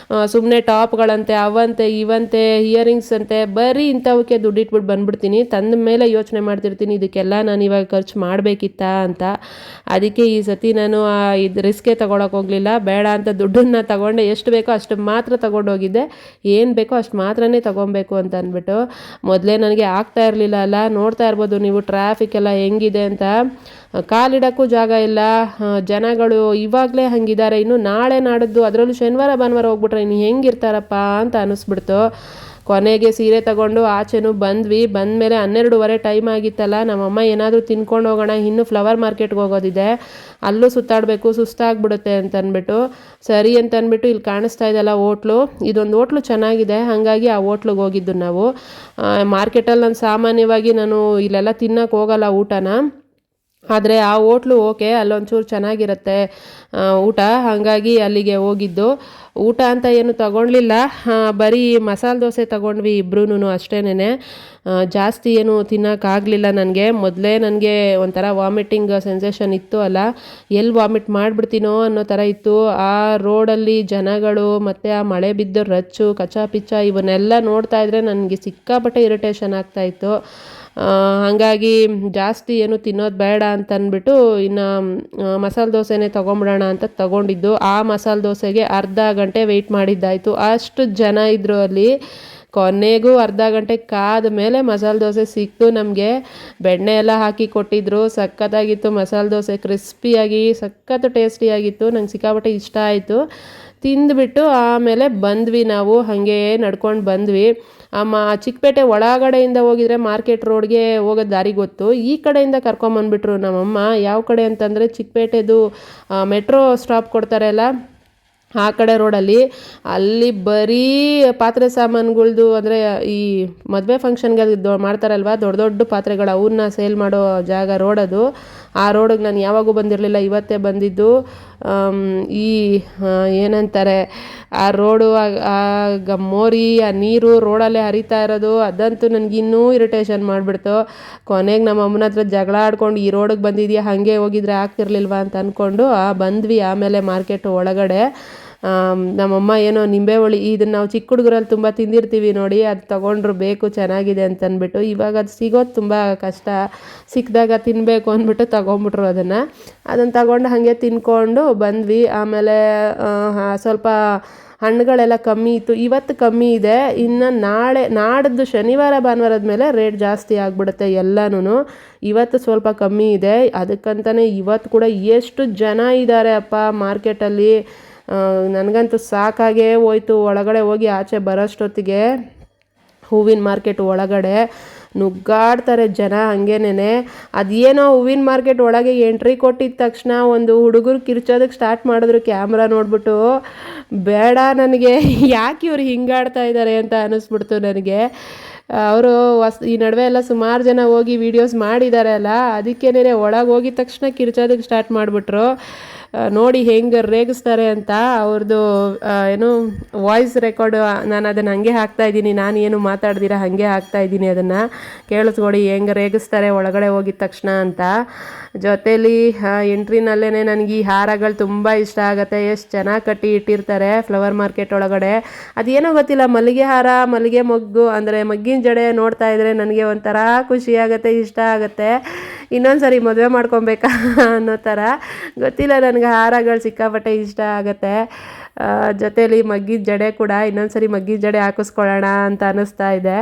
ಸುಮ್ಮನೆ ಟಾಪ್ಗಳಂತೆ, ಅವಂತೆ ಇವಂತೆ, ಇಯರಿಂಗ್ಸ್ ಅಂತೆ, ಬರೀ ಇಂಥವಕ್ಕೆ ದುಡ್ಡು ಇಟ್ಬಿಟ್ಟು ಬಂದ್ಬಿಡ್ತೀನಿ. ತಂದ ಮೇಲೆ ಯೋಚನೆ ಮಾಡ್ತಿರ್ತೀನಿ ಇದಕ್ಕೆಲ್ಲ ನಾನು ಇವಾಗ ಖರ್ಚು ಮಾಡಬೇಕಿತ್ತಾ ಅಂತ. ಅದಕ್ಕೆ ಈ ಸತಿ ನಾನು ಇದು ರಿಸ್ಕೇ ತೊಗೊಳಕ್ಕೆ ಹೋಗಲಿಲ್ಲ. ಬೇಡ ಅಂತ ದುಡ್ಡನ್ನು ತಗೊಂಡೆ, ಎಷ್ಟು ಬೇಕೋ ಅಷ್ಟು ಮಾತ್ರ ತೊಗೊಂಡೋಗಿದ್ದೆ. ಏನು ಬೇಕೋ ಅಷ್ಟು ಮಾತ್ರನೇ ತೊಗೊಬೇಕು ಅಂತ ಅಂದ್ಬಿಟ್ಟು. ಮೊದಲೇ ನನಗೆ ಆಗ್ತಾ ಇರಲಿಲ್ಲ ಅಲ್ಲ, ನೋಡ್ತಾ ಇರ್ಬೋದು ನೀವು ಟ್ರಾಫಿಕ್ ಎಲ್ಲ ಹೆಂಗಿದೆ ಅಂತ. ಕಾಲಿಡೋಕ್ಕೂ ಜಾಗ ಇಲ್ಲ, ಜನಗಳು ಇವಾಗಲೇ ಹಂಗಿದ್ದಾರೆ. ಇನ್ನು ನಾಳೆ ನಾಡಿದ್ದು ಅದರಲ್ಲೂ ಶನಿವಾರ ಭಾನುವಾರ ಹೋಗ್ಬಿಟ್ರೆ ಇನ್ನು ಹೆಂಗಿರ್ತಾರಪ್ಪ ಅಂತ ಅನ್ನಿಸ್ಬಿಡ್ತು. ಕೊನೆಗೆ ಸೀರೆ ತಗೊಂಡು ಆಚೆನೂ ಬಂದ್ವಿ. ಬಂದಮೇಲೆ 12:30 ಟೈಮ್ ಆಗಿತ್ತಲ್ಲ. ನಮ್ಮಮ್ಮ ಏನಾದರೂ ತಿನ್ಕೊಂಡು ಹೋಗೋಣ, ಇನ್ನೂ ಫ್ಲವರ್ ಮಾರ್ಕೆಟ್ಗೆ ಹೋಗೋದಿದೆ, ಅಲ್ಲೂ ಸುತ್ತಾಡಬೇಕು, ಸುಸ್ತಾಗ್ಬಿಡುತ್ತೆ ಅಂತ ಅಂದ್ಬಿಟ್ಟು ಸರಿ ಅಂತ ಅಂದ್ಬಿಟ್ಟು ಇಲ್ಲಿ ಕಾಣಿಸ್ತಾ ಇದೆಯಲ್ಲ ಹೋಟ್ಲು, ಇದೊಂದು ಹೋಟ್ಲು ಚೆನ್ನಾಗಿದೆ, ಹಾಗಾಗಿ ಆ ಹೋಟ್ಲಿಗೆ ಹೋಗಿದ್ದು ನಾವು. ಮಾರ್ಕೆಟಲ್ಲಿ ನಾನು ಸಾಮಾನ್ಯವಾಗಿ ನಾನು ಇಲ್ಲೆಲ್ಲ ತಿನ್ನೋಕೆ ಹೋಗಲ್ಲ ಊಟನ, ಆದರೆ ಆ ಹೋಟ್ಲು ಓಕೆ, ಅಲ್ಲೊಂಚೂರು ಚೆನ್ನಾಗಿರುತ್ತೆ ಊಟ, ಹಾಗಾಗಿ ಅಲ್ಲಿಗೆ ಹೋಗಿದ್ದು. ಊಟ ಅಂತ ಏನು ತಗೊಳ್ಲಿಲ್ಲ, ಬರೀ ಮಸಾಲೆ ದೋಸೆ ತಗೊಂಡ್ವಿ ಇಬ್ರೂ ಅಷ್ಟೇನೆ. ಜಾಸ್ತಿ ಏನು ತಿನ್ನೋಕ್ಕಾಗಲಿಲ್ಲ ನನಗೆ. ಮೊದಲೇ ನನಗೆ ಒಂಥರ ವಾಮಿಟಿಂಗ್ ಸೆನ್ಸೇಷನ್ ಇತ್ತು ಅಲ್ಲ, ಎಲ್ಲಿ ವಾಮಿಟ್ ಮಾಡಿಬಿಡ್ತೀನೋ ಅನ್ನೋ ಥರ ಇತ್ತು. ಆ ರೋಡಲ್ಲಿ ಜನಗಳು ಮತ್ತು ಆ ಮಳೆ ಬಿದ್ದು ರಚ್ಚು ಕಚ್ಚಾ ಪಿಚ್ಚ ಇವನ್ನೆಲ್ಲ ನೋಡ್ತಾ ಇದ್ರೆ ನನಗೆ ಸಿಕ್ಕಾಪಟ್ಟೆ ಇರಿಟೇಷನ್ ಆಗ್ತಾಯಿತ್ತು. ಹಾಗಾಗಿ ಜಾಸ್ತಿ ಏನು ತಿನ್ನೋದು ಬೇಡ ಅಂತ ಅಂದ್ಬಿಟ್ಟು ಇನ್ನು ಮಸಾಲೆ ದೋಸೆನೇ ತೊಗೊಂಬಿಡೋಣ ಅಂತ ತಗೊಂಡಿದ್ದು. ಆ ಮಸಾಲೆ ದೋಸೆಗೆ ಅರ್ಧ ಗಂಟೆ ವೆಯ್ಟ್ ಮಾಡಿದ್ದಾಯಿತು, ಅಷ್ಟು ಜನ ಇದ್ದರು ಅಲ್ಲಿ. ಕೊನೆಗೂ ಅರ್ಧ ಗಂಟೆ ಕಾದ ಮೇಲೆ ಮಸಾಲೆ ದೋಸೆ ಸಿಕ್ತು ನಮಗೆ. ಬೆಣ್ಣೆ ಎಲ್ಲ ಹಾಕಿ ಕೊಟ್ಟಿದ್ದರು, ಸಖತ್ತಾಗಿತ್ತು ಮಸಾಲೆ ದೋಸೆ, ಕ್ರಿಸ್ಪಿಯಾಗಿ ಸಖತ್ತು ಟೇಸ್ಟಿಯಾಗಿತ್ತು. ನಂಗೆ ಸಿಕ್ಕಾಪಟ್ಟೆ ಇಷ್ಟ ಆಯಿತು. ತಿಂದುಬಿಟ್ಟು ಆಮೇಲೆ ಬಂದ್ವಿ ನಾವು, ಹಾಗೆ ನಡ್ಕೊಂಡು ಬಂದ್ವಿ. ಚಿಕ್ಕಪೇಟೆ ಒಳಗಡೆಯಿಂದ ಹೋಗಿದ್ರೆ ಮಾರ್ಕೆಟ್ ರೋಡ್ಗೆ ಹೋಗೋ ದಾರಿ ಗೊತ್ತು, ಈ ಕಡೆಯಿಂದ ಕರ್ಕೊಂಬಂದ್ಬಿಟ್ರು ನಮ್ಮಮ್ಮ. ಯಾವ ಕಡೆ ಅಂತಂದರೆ ಚಿಕ್ಕಪೇಟೆದು ಮೆಟ್ರೋ ಸ್ಟಾಪ್ ಕೊಡ್ತಾರೆ ಅಲ್ಲ ಆ ಕಡೆ ರೋಡಲ್ಲಿ. ಅಲ್ಲಿ ಬರೀ ಪಾತ್ರೆ ಸಾಮಾನುಗಳ್ದು, ಅಂದರೆ ಈ ಮದುವೆ ಫಂಕ್ಷನ್ಗೆ ಮಾಡ್ತಾರಲ್ವ ದೊಡ್ಡ ದೊಡ್ಡ ಪಾತ್ರೆಗಳು, ಅವನ್ನ ಸೇಲ್ ಮಾಡೋ ಜಾಗ ರೋಡದು. ಆ ರೋಡಿಗೆ ನಾನು ಯಾವಾಗೂ ಬಂದಿರಲಿಲ್ಲ, ಇವತ್ತೇ ಬಂದಿದ್ದು. ಈ ಏನಂತಾರೆ ಆ ರೋಡು, ಆ ಮೋರಿ, ಆ ನೀರು ರೋಡಲ್ಲೇ ಹರಿತಾ ಇರೋದು, ಅದಂತೂ ನನಗಿನ್ನೂ ಇರಿಟೇಷನ್ ಮಾಡಿಬಿಡ್ತು. ಕೊನೆಗೆ ನಮ್ಮ ಅಮ್ಮನ ಹತ್ರ ಜಗಳ ಆಡ್ಕೊಂಡು ಈ ರೋಡಿಗೆ ಬಂದಿದೆಯಾ, ಹಾಗೆ ಹೋಗಿದ್ರೆ ಆಗ್ತಿರ್ಲಿಲ್ವಾ ಅಂತ ಅಂದ್ಕೊಂಡು ಬಂದ್ವಿ. ಆಮೇಲೆ ಮಾರ್ಕೆಟ್ ಒಳಗಡೆ ನಮ್ಮಮ್ಮ ಏನೋ ನಿಂಬೆ ಹುಳಿ, ಇದನ್ನು ನಾವು ಚಿಕ್ಕ ಹುಡುಗರಲ್ಲಿ ತುಂಬ ತಿಂದಿರ್ತೀವಿ ನೋಡಿ, ಅದು ತೊಗೊಂಡ್ರು ಬೇಕು ಚೆನ್ನಾಗಿದೆ ಅಂತಂದ್ಬಿಟ್ಟು. ಇವಾಗ ಅದು ಸಿಗೋದು ತುಂಬ ಕಷ್ಟ, ಸಿಕ್ಕಿದಾಗ ತಿನ್ನಬೇಕು ಅಂದ್ಬಿಟ್ಟು ತೊಗೊಂಬಿಟ್ರು ಅದನ್ನು ತಗೊಂಡು ಹಾಗೆ ತಿನ್ಕೊಂಡು ಬಂದ್ವಿ. ಆಮೇಲೆ ಸ್ವಲ್ಪ ಹಣ್ಣುಗಳೆಲ್ಲ ಕಮ್ಮಿ ಇತ್ತು, ಇವತ್ತು ಕಮ್ಮಿ ಇದೆ. ಇನ್ನು ನಾಡಿದ್ದು ಶನಿವಾರ ಭಾನುವಾರದ ಮೇಲೆ ರೇಟ್ ಜಾಸ್ತಿ ಆಗಿಬಿಡುತ್ತೆ ಎಲ್ಲನೂ. ಇವತ್ತು ಸ್ವಲ್ಪ ಕಮ್ಮಿ ಇದೆ, ಅದಕ್ಕಂತಲೇ ಇವತ್ತು ಕೂಡ ಎಷ್ಟು ಜನ ಇದ್ದಾರೆ ಅಪ್ಪ ಮಾರ್ಕೆಟಲ್ಲಿ. ನನಗಂತೂ ಸಾಕಾಗೇ ಹೋಯ್ತು. ಒಳಗಡೆ ಹೋಗಿ ಆಚೆ ಬರೋಷ್ಟೊತ್ತಿಗೆ ಹೂವಿನ ಮಾರ್ಕೆಟ್ ಒಳಗಡೆ ನುಗ್ಗಾಡ್ತಾರೆ ಜನ ಹಂಗೇನೆ. ಅದೇನೋ ಹೂವಿನ ಮಾರ್ಕೆಟ್ ಒಳಗೆ ಎಂಟ್ರಿ ಕೊಟ್ಟಿದ್ದ ತಕ್ಷಣ ಒಂದು ಹುಡುಗರು ಕಿರ್ಚೋದಕ್ಕೆ ಸ್ಟಾರ್ಟ್ ಮಾಡಿದ್ರು ಕ್ಯಾಮ್ರಾ ನೋಡ್ಬಿಟ್ಟು. ಬೇಡ, ನನಗೆ ಯಾಕೆ ಇವ್ರು ಹಿಂಗಾಡ್ತಾ ಇದ್ದಾರೆ ಅಂತ ಅನ್ನಿಸ್ಬಿಡ್ತು ನನಗೆ. ಅವರು ಈ ನಡುವೆ ಎಲ್ಲ ಸುಮಾರು ಜನ ಹೋಗಿ ವೀಡಿಯೋಸ್ ಮಾಡಿದ್ದಾರೆ ಅಲ್ಲ, ಅದಕ್ಕೇನೆ ಒಳಗೆ ಹೋಗಿದ ತಕ್ಷಣ ಕಿರ್ಚೋದಕ್ಕೆ ಸ್ಟಾರ್ಟ್ ಮಾಡಿಬಿಟ್ರು. ನೋಡಿ ಹೆಂಗೆ ರೇಗಿಸ್ತಾರೆ ಅಂತ. ಅವ್ರದ್ದು ಏನು ವಾಯ್ಸ್ ರೆಕಾರ್ಡು ನಾನು ಅದನ್ನು ಹಾಗೆ ಹಾಕ್ತಾಯಿದ್ದೀನಿ, ನಾನು ಏನು ಮಾತಾಡ್ದಿರ ಹಾಗೆ ಹಾಕ್ತಾಯಿದ್ದೀನಿ, ಅದನ್ನು ಕೇಳಿಸ್ಕೊಡಿ ಹೆಂಗೆ ರೇಗಿಸ್ತಾರೆ ಒಳಗಡೆ ಹೋಗಿದ ತಕ್ಷಣ ಅಂತ. ಜೊತೇಲಿ ಎಂಟ್ರಿನಲ್ಲೇ ನನಗೆ ಈ ಹಾರಗಳು ತುಂಬ ಇಷ್ಟ ಆಗುತ್ತೆ, ಎಷ್ಟು ಚೆನ್ನಾಗಿ ಕಟ್ಟಿ ಇಟ್ಟಿರ್ತಾರೆ ಫ್ಲವರ್ ಮಾರ್ಕೆಟ್ ಒಳಗಡೆ. ಅದೇನೋ ಗೊತ್ತಿಲ್ಲ, ಮಲ್ಲಿಗೆ ಹಾರ, ಮಲ್ಲಿಗೆ ಮೊಗ್ಗು ಅಂದರೆ ಮಗ್ಗಿನ ಜಡೆ ನೋಡ್ತಾ ಇದ್ದರೆ ನನಗೆ ಒಂಥರ ಖುಷಿಯಾಗುತ್ತೆ, ಇಷ್ಟ ಆಗುತ್ತೆ. ಇನ್ನೊಂದು ಸರಿ ಮದುವೆ ಮಾಡ್ಕೊಬೇಕಾ ಅನ್ನೋ ಥರ. ಗೊತ್ತಿಲ್ಲ, ನನಗೆ ಹಾರಗಳು ಸಿಕ್ಕಾಪಟ್ಟೆ ಇಷ್ಟ ಆಗುತ್ತೆ. ಜೊತೇಲಿ ಮಗ್ಗಿನ ಜಡೆ ಕೂಡ ಇನ್ನೊಂದು ಸರಿ ಮಗ್ಗಿನ ಜಡೆ ಹಾಕಿಸ್ಕೊಳ್ಳೋಣ ಅಂತ ಅನ್ನಿಸ್ತಾ ಇದೆ.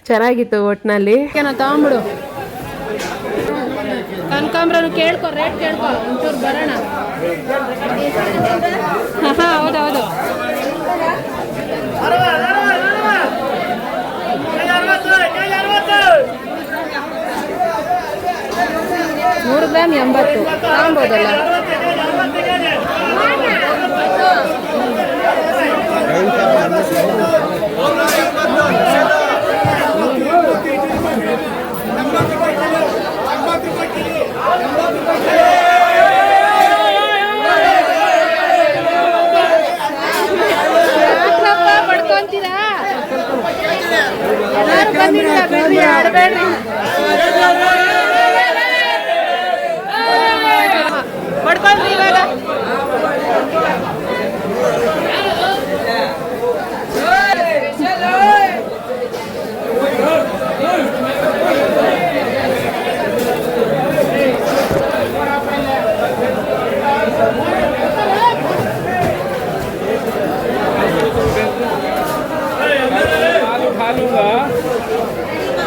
ಚೆನ್ನಾಗಿತ್ತು ಒಟ್ಟಿನಲ್ಲಿ. ಏನೋ ತಗೊಂಬಿಡು, ಕನಕಾಂಬ್ರನು ಕೇಳ್ಕೊ, ರೇಟ್ ಕೇಳ್ಕೊ, ಒಂಚೂರು ಬರೋಣ. ಹಾಂ ಹೌದೌದು. 100 ಗ್ರಾಮ್ 80 ತಗೊಬೋದಲ್ಲ. ಮಾಡ್ಕೊಂಡ್ರಿ ಇವಾಗ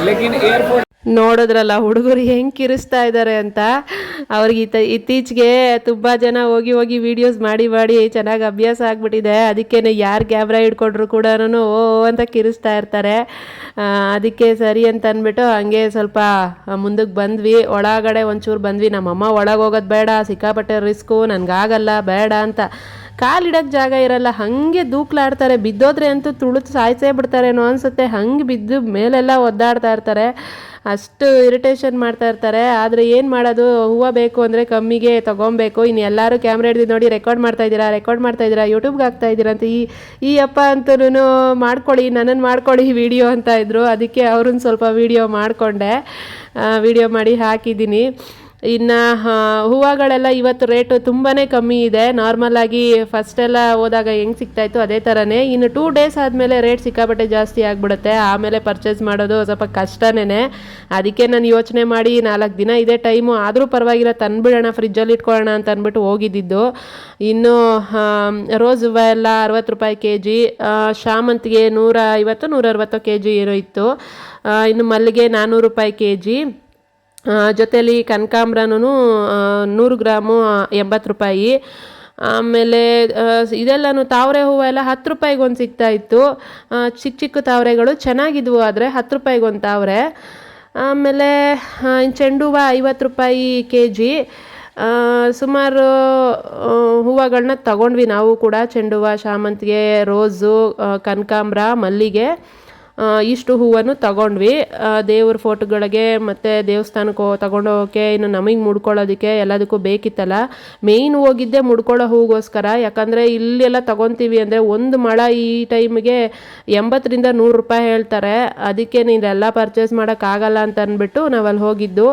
लेकिन एयरपोर्ट ನೋಡಿದ್ರಲ್ಲ ಹುಡುಗರು ಹೆಂಗೆ ಕಿರಿಸ್ತಾ ಇದ್ದಾರೆ ಅಂತ. ಅವ್ರಿಗೆ ಇತ್ತೀಚೆಗೆ ತುಂಬ ಜನ ಹೋಗಿ ಹೋಗಿ ವೀಡಿಯೋಸ್ ಮಾಡಿ ಮಾಡಿ ಚೆನ್ನಾಗಿ ಅಭ್ಯಾಸ ಆಗಿಬಿಟ್ಟಿದೆ. ಅದಕ್ಕೇ ಯಾರು ಕ್ಯಾಮ್ರಾ ಹಿಡ್ಕೊಂಡ್ರು ಕೂಡ ಓ ಅಂತ ಕಿರಿಸ್ತಾ ಇರ್ತಾರೆ. ಅದಕ್ಕೆ ಸರಿ ಅಂತ ಅಂದ್ಬಿಟ್ಟು ಹಂಗೆ ಸ್ವಲ್ಪ ಮುಂದಕ್ಕೆ ಬಂದ್ವಿ. ಒಳಗಡೆ ಒಂಚೂರು ಬಂದ್ವಿ. ನಮ್ಮಮ್ಮ ಒಳಗೆ ಹೋಗೋದು ಬೇಡ, ಸಿಕ್ಕಾಪಟ್ಟೆ ರಿಸ್ಕು, ನನಗಾಗಲ್ಲ ಬೇಡ ಅಂತ. ಕಾಲಿಡೋಕ್ಕೆ ಜಾಗ ಇರಲ್ಲ, ಹಾಗೆ ದೂಕ್ಲಾಡ್ತಾರೆ. ಬಿದ್ದೋದ್ರೆ ಅಂತೂ ತುಳಿದು ಸಾಯಿಸೇ ಬಿಡ್ತಾರೇನೋ ಅನಿಸುತ್ತೆ. ಹಂಗೆ ಬಿದ್ದು ಮೇಲೆಲ್ಲ ಒದ್ದಾಡ್ತಾ ಇರ್ತಾರೆ. ಅಷ್ಟು ಇರಿಟೇಷನ್ ಮಾಡ್ತಾ ಇರ್ತಾರೆ. ಆದರೆ ಏನು ಮಾಡೋದು, ಹೂವು ಬೇಕು ಅಂದರೆ ಕಮ್ಮಿಗೆ ತೊಗೊಬೇಕು. ಇನ್ನು ಎಲ್ಲರೂ ಕ್ಯಾಮ್ರಾ ಹಿಡಿದು ನೋಡಿ ರೆಕಾರ್ಡ್ ಮಾಡ್ತಾಯಿದ್ದೀರಾ ಯೂಟ್ಯೂಬ್ಗೆ ಹಾಕ್ತಾಯಿದ್ದೀರಾ ಅಂತ ಈ ಅಪ್ಪ ಅಂತೂ ಮಾಡ್ಕೊಳ್ಳಿ, ನನ್ನನ್ನು ಮಾಡ್ಕೊಳ್ಳಿ ವಿಡಿಯೋ ಅಂತ ಇದ್ದರು. ಅದಕ್ಕೆ ಅವ್ರನ್ನ ಸ್ವಲ್ಪ ವಿಡಿಯೋ ಮಾಡಿಕೊಂಡೆ, ವಿಡಿಯೋ ಮಾಡಿ ಹಾಕಿದ್ದೀನಿ. ಇನ್ನು ಹೂವುಗಳೆಲ್ಲ ಇವತ್ತು ರೇಟು ತುಂಬಾ ಕಮ್ಮಿ ಇದೆ. ನಾರ್ಮಲಾಗಿ ಫಸ್ಟೆಲ್ಲ ಹೋದಾಗ ಹೆಂಗೆ ಸಿಗ್ತಾಯಿತ್ತು ಅದೇ ಥರನೇ. ಇನ್ನು 2 ಡೇಸ್ ಆದಮೇಲೆ ರೇಟ್ ಸಿಕ್ಕಾಪಟ್ಟೆ ಜಾಸ್ತಿ ಆಗಿಬಿಡುತ್ತೆ. ಆಮೇಲೆ ಪರ್ಚೇಸ್ ಮಾಡೋದು ಸ್ವಲ್ಪ ಕಷ್ಟನೇ. ಅದಕ್ಕೆ ನಾನು ಯೋಚನೆ ಮಾಡಿ 4 ದಿನ ಇದೆ ಟೈಮು, ಆದರೂ ಪರವಾಗಿಲ್ಲ ತಂದುಬಿಡೋಣ, ಫ್ರಿಜ್ಜಲ್ಲಿ ಇಟ್ಕೊಳ್ಳೋಣ ಅಂತ ಅಂದ್ಬಿಟ್ಟು ಹೋಗಿದ್ದಿದ್ದು. ಇನ್ನು ರೋಸ್ ಹೂವು ಎಲ್ಲ 60 ರೂಪಾಯಿ kg, ಶಾಮಂತಿಗೆ 150-160 kg ಏನೋ ಇತ್ತು. ಇನ್ನು ಮಲ್ಲಿಗೆ 400 ರೂಪಾಯಿ kg. ಜೊತೆಯಲ್ಲಿ ಕನಕಾಂಬ್ರನೂ 100 ಗ್ರಾಮು 80 ರೂಪಾಯಿ. ಆಮೇಲೆ ಇದೆಲ್ಲನೂ ತಾವರೆ ಹೂವು ಎಲ್ಲ 10 ರೂಪಾಯಿಗೆ ಒಂದು ಸಿಗ್ತಾಯಿತ್ತು. ಚಿಕ್ಕ ಚಿಕ್ಕ ತಾವರೆಗಳು ಚೆನ್ನಾಗಿದ್ವು, ಆದರೆ 10 ರೂಪಾಯಿಗೆ ಒಂದು ತಾವರೆ. ಆಮೇಲೆ ಚೆಂಡು ಹೂವು 50 ರೂಪಾಯಿ kg. ಸುಮಾರು ಹೂವುಗಳನ್ನ ತಗೊಂಡ್ವಿ ನಾವು ಕೂಡ. ಚೆಂಡು ಹೂವು, ಶಾಮಂತಿಗೆ, ರೋಸು, ಕನಕಾಂಬ್ರ, ಮಲ್ಲಿಗೆ, ಇಷ್ಟು ಹೂವನ್ನು ತಗೊಂಡ್ವಿ. ದೇವ್ರ ಫೋಟೋಗಳಿಗೆ ಮತ್ತು ದೇವಸ್ಥಾನಕ್ಕೆ ತಗೊಂಡೋಗೋಕ್ಕೆ, ಇನ್ನು ನಮಗೆ ಮುಡ್ಕೊಳ್ಳೋದಕ್ಕೆ ಎಲ್ಲದಕ್ಕೂ ಬೇಕಿತ್ತಲ್ಲ. ಮೇಯ್ನ್ ಹೋಗಿದ್ದೆ ಮುಡ್ಕೊಳ್ಳೋ ಹೂಗೋಸ್ಕರ. ಯಾಕಂದರೆ ಇಲ್ಲೆಲ್ಲ ತಗೊತೀವಿ ಅಂದರೆ ಒಂದು ಮೊಳ ಈ ಟೈಮಿಗೆ 80-100 ರೂಪಾಯಿ ಹೇಳ್ತಾರೆ. ಅದಕ್ಕೆ ನೀನೆಲ್ಲ ಪರ್ಚೇಸ್ ಮಾಡೋಕ್ಕಾಗಲ್ಲ ಅಂತ ಅಂದ್ಬಿಟ್ಟು ನಾವು ಅಲ್ಲಿ ಹೋಗಿದ್ದು.